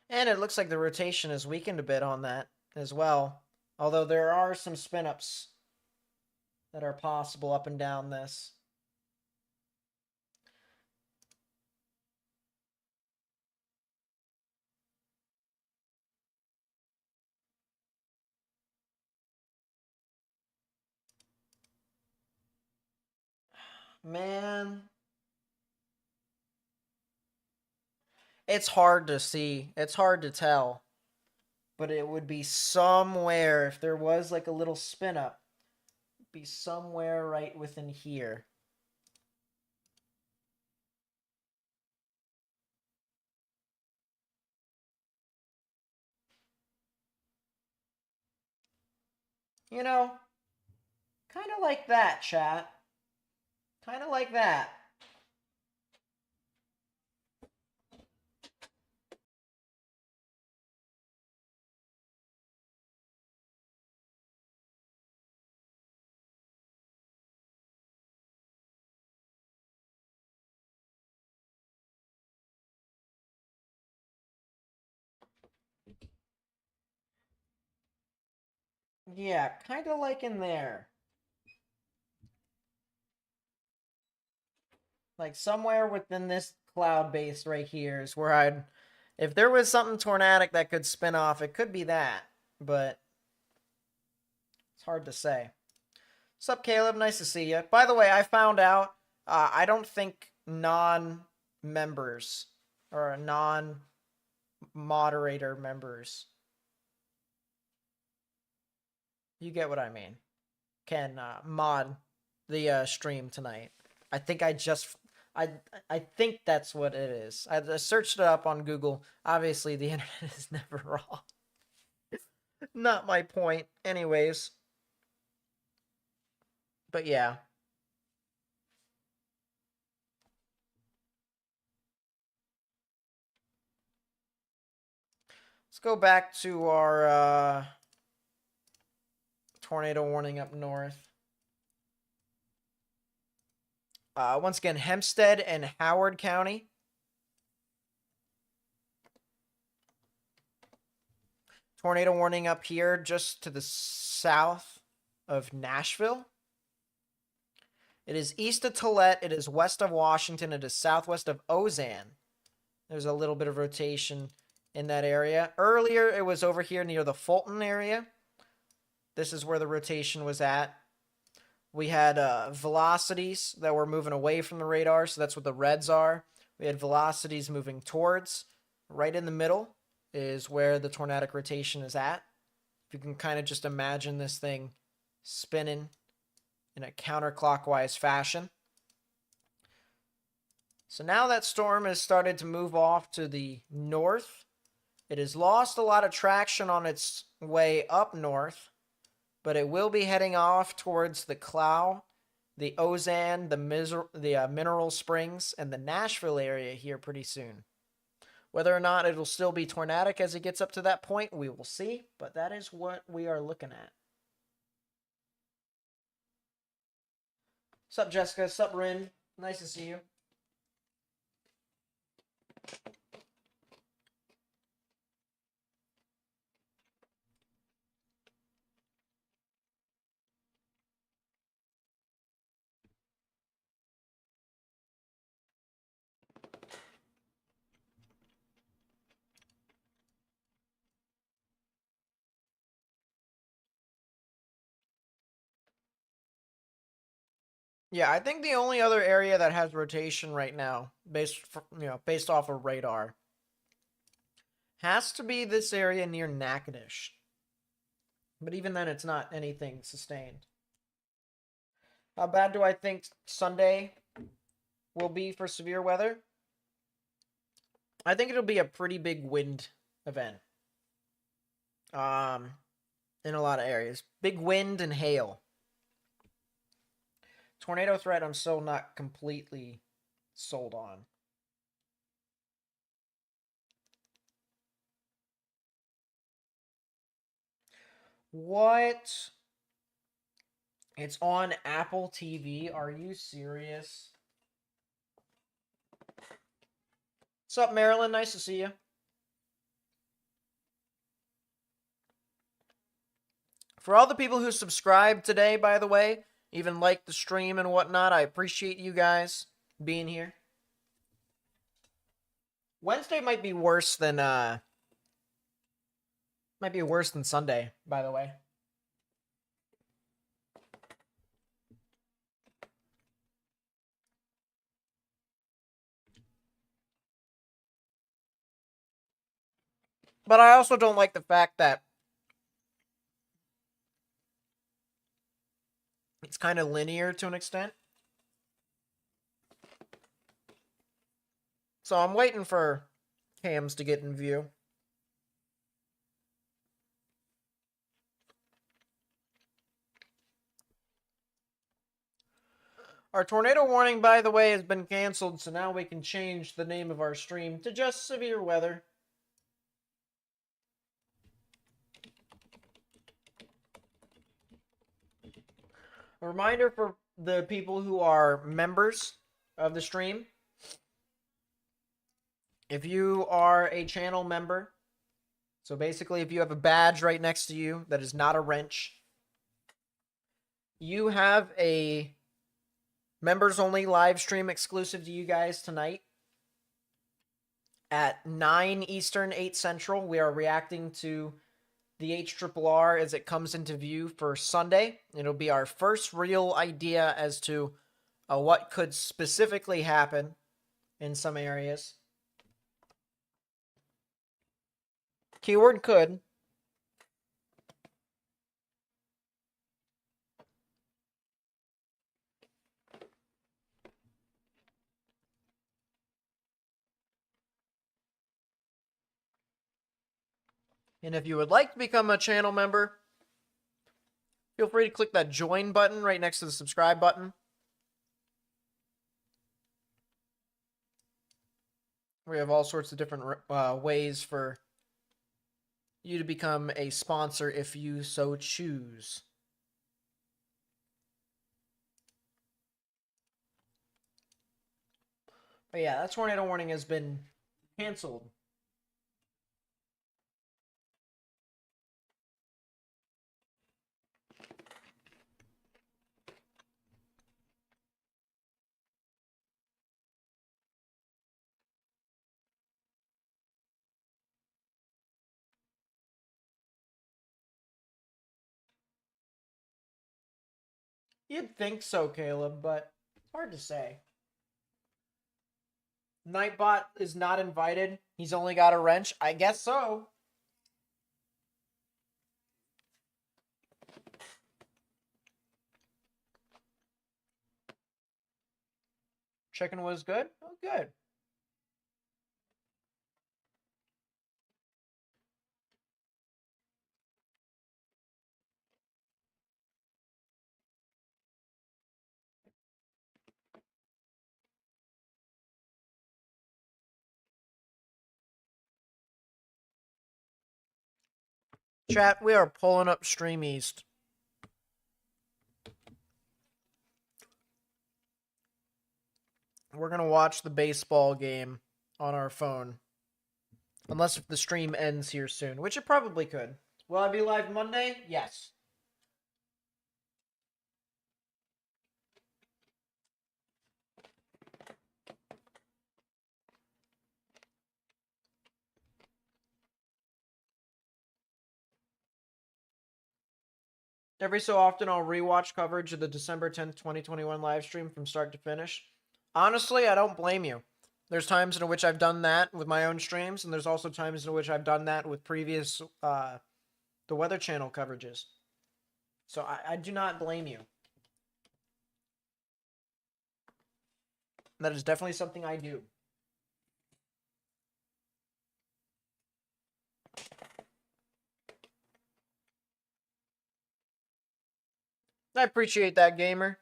And it looks like the rotation is weakened a bit on that as well. Although there are some spin-ups that are possible up and down this. Man, it's hard to see. It's hard to tell. But it would be somewhere, if there was like a little spin up, be somewhere right within here. You know, kind of like that, chat. Kind of like that. Yeah, kind of like in there. Like somewhere within this cloud base right here is where I'd. If there was something tornadic that could spin off, it could be that. But it's hard to say. What's up, Caleb? Nice to see you. By the way, I found out I don't think non-members or non-moderator members, you get what I mean, can mod the stream tonight. I think I think that's what it is. I searched it up on Google. Obviously, the internet is never wrong. Not my point. Anyways. But yeah. Let's go back to our tornado warning up north. Once again, Hempstead and Howard County. Tornado warning up here just to the south of Nashville. It is east of Tillette. It is west of Washington. It is southwest of Ozan. There's a little bit of rotation in that area. Earlier, it was over here near the Fulton area. This is where the rotation was at. We had velocities that were moving away from the radar, so that's what the reds are. We had velocities moving towards. Right in the middle is where the tornadic rotation is at. If you can kind of just imagine this thing spinning in a counterclockwise fashion. So now that storm has started to move off to the north. It has lost a lot of traction on its way up north, but it will be heading off towards the Clough, the Ozan, the Mineral Springs, and the Nashville area here pretty soon. Whether or not it'll still be tornadic as it gets up to that point, we will see, but that is what we are looking at. Sup, Jessica? Sup, Rin? Nice to see you. Yeah, I think the only other area that has rotation right now, based off of radar, has to be this area near Natchitoches. But even then, it's not anything sustained. How bad do I think Sunday will be for severe weather? I think it'll be a pretty big wind event. In a lot of areas. Big wind and hail. Tornado threat, I'm still not completely sold on. What? It's on Apple TV. Are you serious? What's up, Marilyn? Nice to see you. For all the people who subscribed today, by the way, even liked the stream and whatnot, I appreciate you guys being here. Wednesday might be worse than Sunday, by the way. But I also don't like the fact that it's kind of linear to an extent. So I'm waiting for cams to get in view. Our tornado warning, by the way, has been canceled, so now we can change the name of our stream to just severe weather. A reminder for the people who are members of the stream. If you are a channel member, so basically if you have a badge right next to you that is not a wrench, you have a members only live stream exclusive to you guys tonight at 9 Eastern, 8 Central. We are reacting to the HRRR as it comes into view for Sunday. It'll be our first real idea as to what could specifically happen in some areas. Keyword could. And if you would like to become a channel member, feel free to click that join button right next to the subscribe button. We have all sorts of different ways for you to become a sponsor if you so choose. But yeah, that tornado warning has been canceled. You'd think so, Caleb, but it's hard to say. Nightbot is not invited. He's only got a wrench. I guess so. Chicken was good? Oh, good. Chat, we are pulling up Stream East. We're going to watch the baseball game on our phone. Unless if the stream ends here soon, which it probably could. Will I be live Monday? Yes. Every so often, I'll rewatch coverage of the December 10th, 2021 live stream from start to finish. Honestly, I don't blame you. There's times in which I've done that with my own streams, and there's also times in which I've done that with previous the Weather Channel coverages. So I do not blame you. That is definitely something I do. I appreciate that, gamer.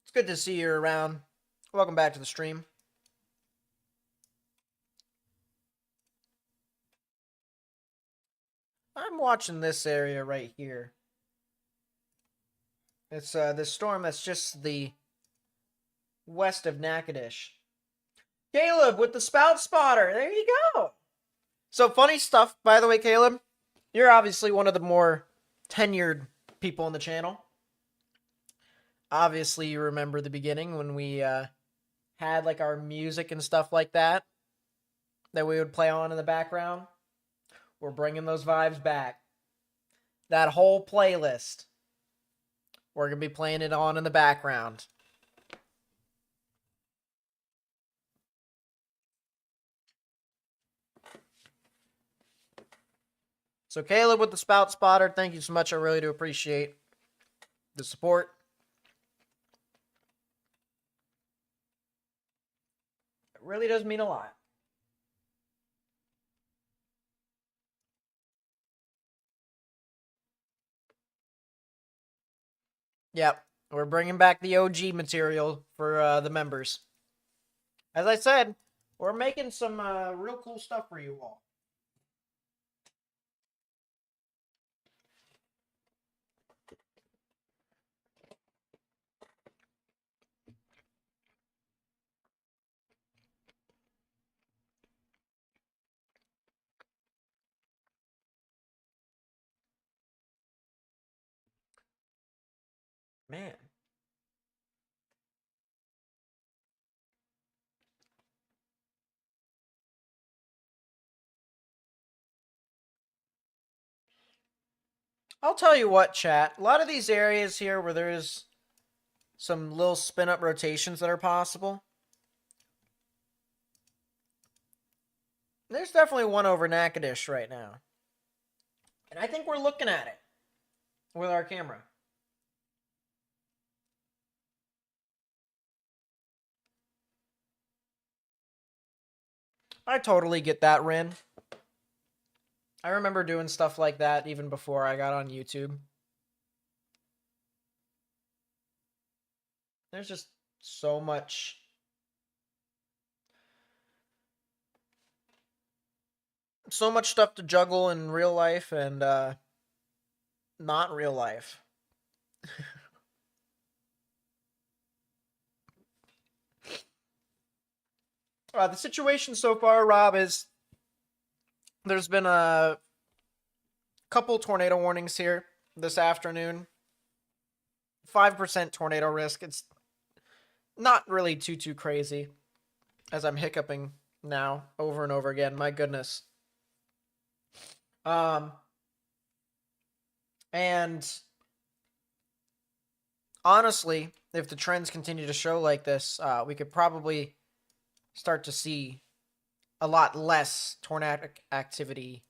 It's good to see you around. Welcome back to the stream. I'm watching this area right here. It's this storm that's just the west of Natchitoches. Caleb with the spout spotter. There you go. So funny stuff, by the way, Caleb. You're obviously one of the more tenured people on the channel. Obviously, you remember the beginning when we had like our music and stuff like that we would play on in the background. We're bringing those vibes back. That whole playlist. We're going to be playing it on in the background. So Caleb with the spout spotter, thank you so much. I really do appreciate the support. It really does mean a lot. Yep, we're bringing back the OG material for the members. As I said, we're making some real cool stuff for you all. Man. I'll tell you what, chat. A lot of these areas here where there's some little spin-up rotations that are possible. There's definitely one over Natchitoches right now. And I think we're looking at it with our camera. I totally get that, Rin. I remember doing stuff like that even before I got on YouTube. There's just so much stuff to juggle in real life and not real life. The situation so far, Rob, is there's been a couple tornado warnings here this afternoon. 5% tornado risk. It's not really too crazy, as I'm hiccuping now over and over again. My goodness. And honestly, if the trends continue to show like this, we could probably start to see a lot less tornadic activity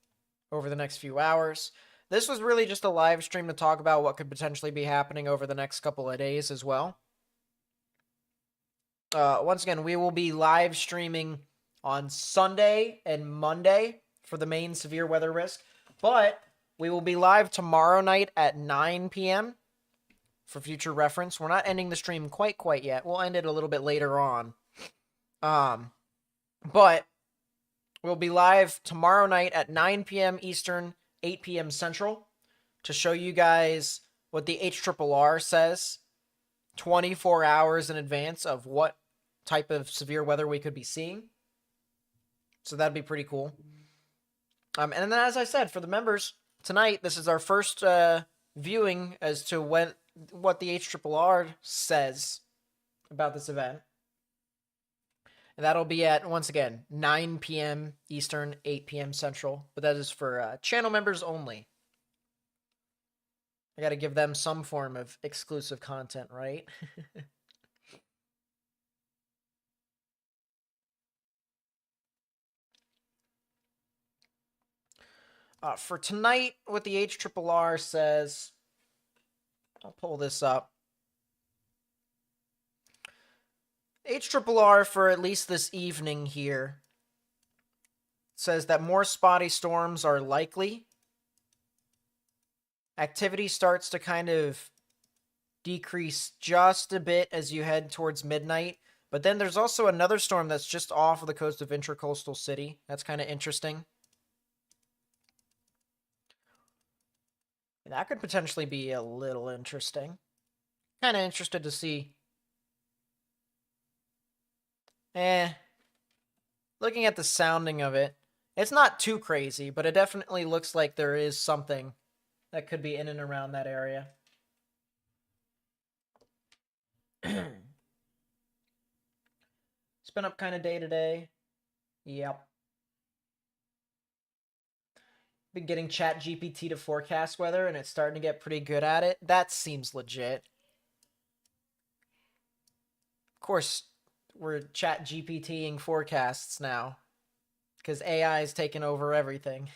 over the next few hours. This was really just a live stream to talk about what could potentially be happening over the next couple of days as well. Once again, we will be live streaming on Sunday and Monday for the main severe weather risk, but we will be live tomorrow night at 9 p.m. for future reference. We're not ending the stream quite yet. We'll end it a little bit later on. But we'll be live tomorrow night at 9 p.m. Eastern, 8 p.m. Central to show you guys what the HRRR says 24 hours in advance of what type of severe weather we could be seeing. So that'd be pretty cool. And then, as I said, for the members, tonight, this is our first viewing as to what the HRRR says about this event. And that'll be at, once again, 9 p.m. Eastern, 8 p.m. Central. But that is for channel members only. I got to give them some form of exclusive content, right? For tonight, what the HRRR says, I'll pull this up. HRRR for at least this evening here says that more spotty storms are likely. Activity starts to kind of decrease just a bit as you head towards midnight. But then there's also another storm that's just off of the coast of Intracoastal City. That's kind of interesting. That could potentially be a little interesting. Kind of interested to see. Looking at the sounding of it, it's not too crazy, but it definitely looks like there is something that could be in and around that area. It's been up kind of day to day. Yep. Been getting ChatGPT to forecast weather, and it's starting to get pretty good at it. That seems legit. Of course, we're ChatGPTing forecasts now, because AI is taking over everything.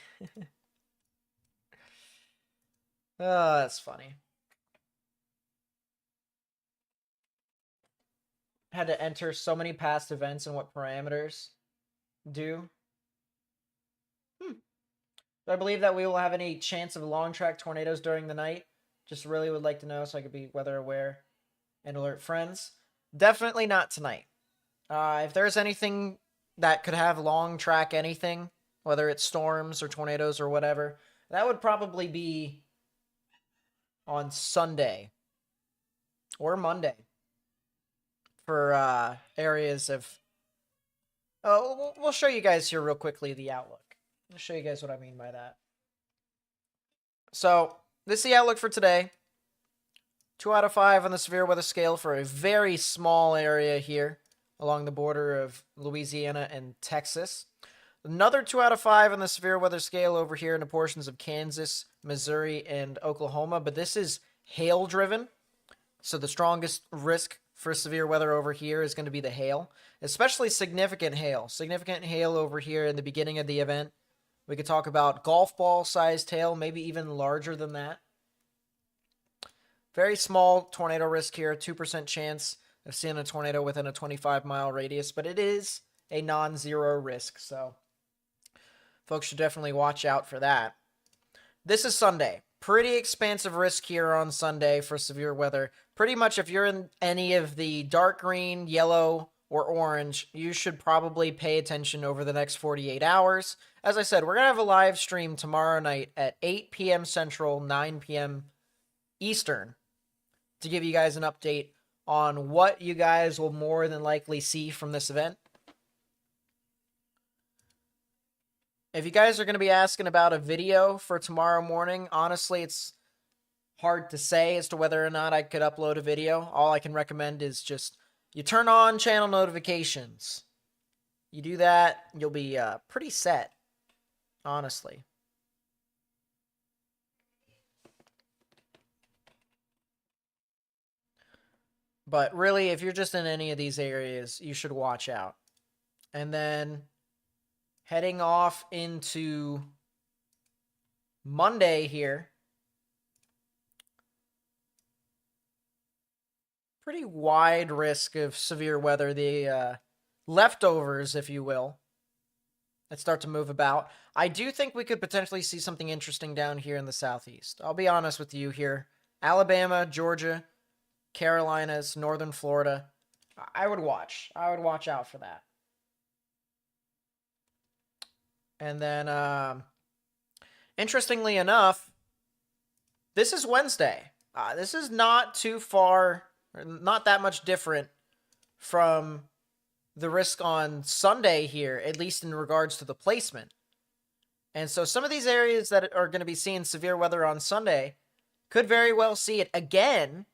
Oh, that's funny. Had to enter so many past events and what parameters do. Do I believe that we will have any chance of long track tornadoes during the night? Just really would like to know so I could be weather aware and alert friends. Definitely not tonight. If there's anything that could have long track anything, whether it's storms or tornadoes or whatever, that would probably be on Sunday or Monday for areas of... Oh, we'll show you guys here real quickly the outlook. I'll show you guys what I mean by that. So, this is the outlook for today. 2 out of 5 on the severe weather scale for a very small area here along the border of Louisiana and Texas. Another 2 out of 5 on the severe weather scale over here in the portions of Kansas, Missouri, and Oklahoma. But this is hail-driven, so the strongest risk for severe weather over here is going to be the hail, especially significant hail. Significant hail over here in the beginning of the event. We could talk about golf ball-sized hail, maybe even larger than that. Very small tornado risk here, 2% chance of seeing a tornado within a 25-mile radius, but it is a non-zero risk, so folks should definitely watch out for that. This is Sunday. Pretty expansive risk here on Sunday for severe weather. Pretty much if you're in any of the dark green, yellow, or orange, you should probably pay attention over the next 48 hours. As I said, we're going to have a live stream tomorrow night at 8 p.m. Central, 9 p.m. Eastern to give you guys an update on what you guys will more than likely see from this event. If you guys are going to be asking about a video for tomorrow morning, honestly, it's hard to say as to whether or not I could upload a video. All I can recommend is just you turn on channel notifications. You do that, you'll be pretty set, honestly. But really, if you're just in any of these areas, you should watch out. And then heading off into Monday here. Pretty wide risk of severe weather. The leftovers, if you will, that start to move about. I do think we could potentially see something interesting down here in the southeast. I'll be honest with you here. Alabama, Georgia, Carolinas, northern Florida. I would watch. I would watch out for that. And then, interestingly enough, this is Wednesday. This is not too far, not that much different from the risk on Sunday here, at least in regards to the placement. And so some of these areas that are going to be seeing severe weather on Sunday could very well see it again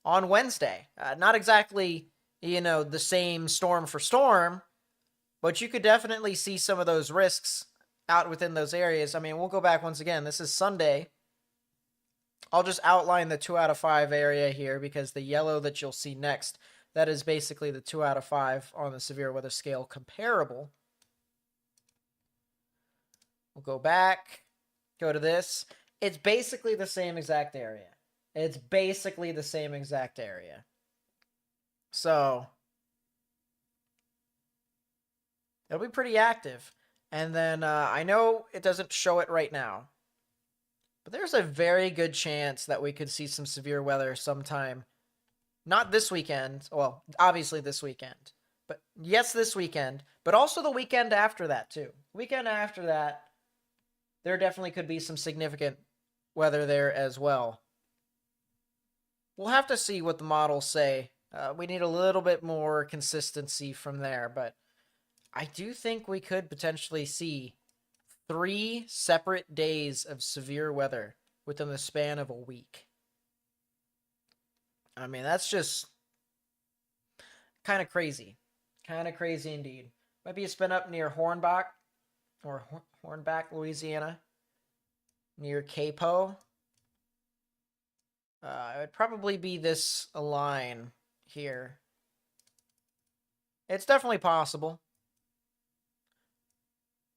on Wednesday. Not exactly, the same storm for storm, but you could definitely see some of those risks out within those areas. I mean, we'll go back once again. This is Sunday. I'll just outline the 2 out of 5 area here because the yellow that you'll see next, that is basically the 2 out of 5 on the severe weather scale comparable. We'll go back, go to this. It's basically the same exact area. It's basically the same exact area. So it'll be pretty active. And then I know it doesn't show it right now, but there's a very good chance that we could see some severe weather sometime. Not this weekend. Well, obviously this weekend. But yes, this weekend. But also the weekend after that, too. Weekend after that, there definitely could be some significant weather there as well. We'll have to see what the models say. We need a little bit more consistency from there. But I do think we could potentially see 3 separate days of severe weather within the span of a week. I mean, that's just kind of crazy. Kind of crazy indeed. Might be a spin up near Hornbach, or Hornbach, Louisiana, near Capo. It would probably be this line here. It's definitely possible.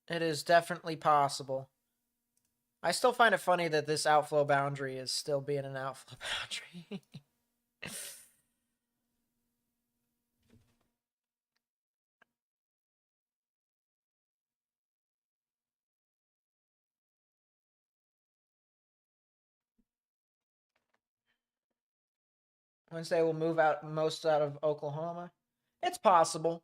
It is definitely possible. I still find it funny that this outflow boundary is still being an outflow boundary. Wednesday will move out most out of Oklahoma. It's possible.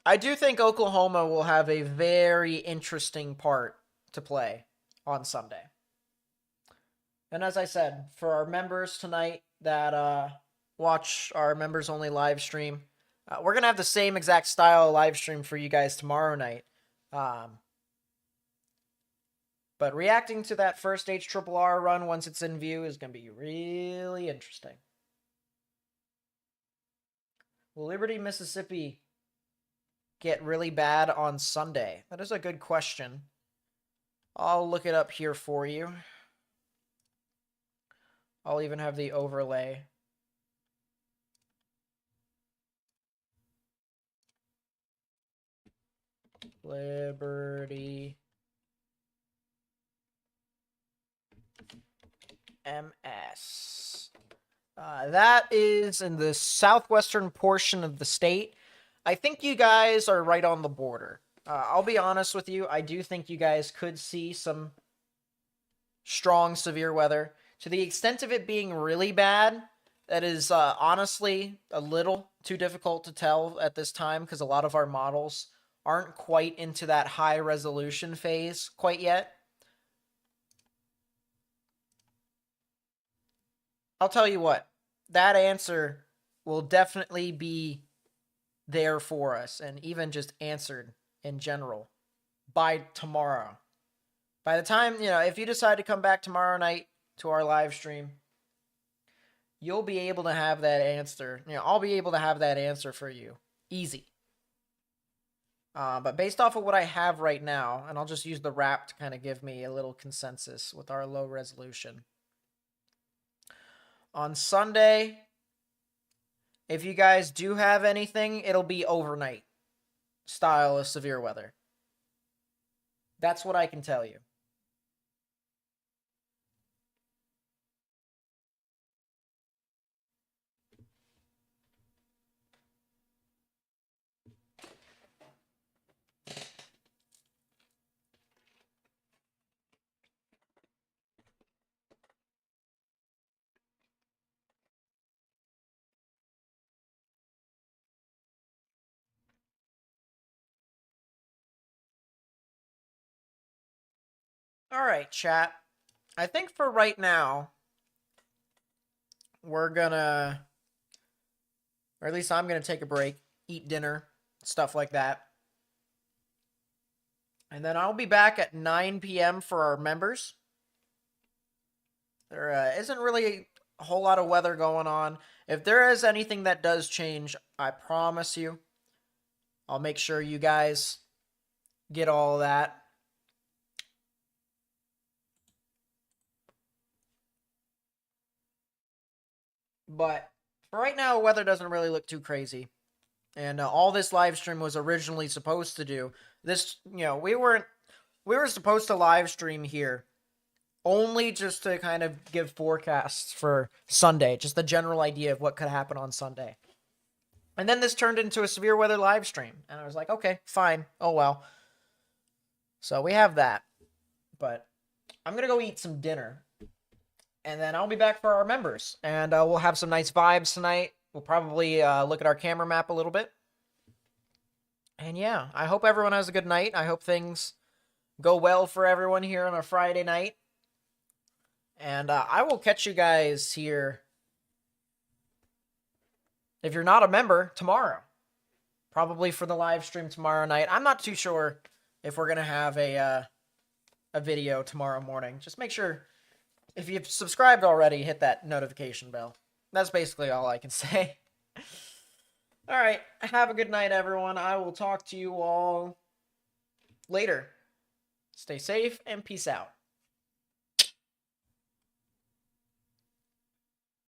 I do think Oklahoma will have a very interesting part to play on Sunday. And as I said, for our members tonight that watch our members only live stream, we're going to have the same exact style of live stream for you guys tomorrow night. But reacting to that first HRRR run once it's in view is going to be really interesting. Will Liberty, Mississippi get really bad on Sunday? That is a good question. I'll look it up here for you. I'll even have the overlay. Liberty MS. That is in the southwestern portion of the state. I think you guys are right on the border. I'll be honest with you. I do think you guys could see some strong, severe weather. To the extent of it being really bad, that is honestly a little too difficult to tell at this time because a lot of our models aren't quite into that high resolution phase quite yet. I'll tell you what, that answer will definitely be there for us and even just answered in general by tomorrow. By the time, if you decide to come back tomorrow night to our live stream, you'll be able to have that answer. I'll be able to have that answer for you. Easy. But based off of what I have right now, and I'll just use the wrap to kind of give me a little consensus with our low resolution. On Sunday, if you guys do have anything, it'll be overnight style of severe weather. That's what I can tell you. All right, chat. I think for right now, we're gonna, or at least I'm gonna take a break, eat dinner, stuff like that. And then I'll be back at 9 p.m. for our members. There isn't really a whole lot of weather going on. If there is anything that does change, I promise you, I'll make sure you guys get all of that. But for right now, weather doesn't really look too crazy. And all this live stream was originally supposed to do this, we were supposed to live stream here only just to kind of give forecasts for Sunday, just the general idea of what could happen on Sunday. And then this turned into a severe weather live stream, and I was like, okay, fine, oh well. So we have that, but I'm gonna go eat some dinner, and then I'll be back for our members, and we'll have some nice vibes tonight. We'll probably look at our camera map a little bit. And yeah, I hope everyone has a good night. I hope things go well for everyone here on a Friday night. And I will catch you guys here, if you're not a member, tomorrow. Probably for the live stream tomorrow night. I'm not too sure if we're going to have a video tomorrow morning. Just make sure, if you've subscribed already, hit that notification bell. That's basically all I can say. All right. Have a good night, everyone. I will talk to you all later. Stay safe and peace out.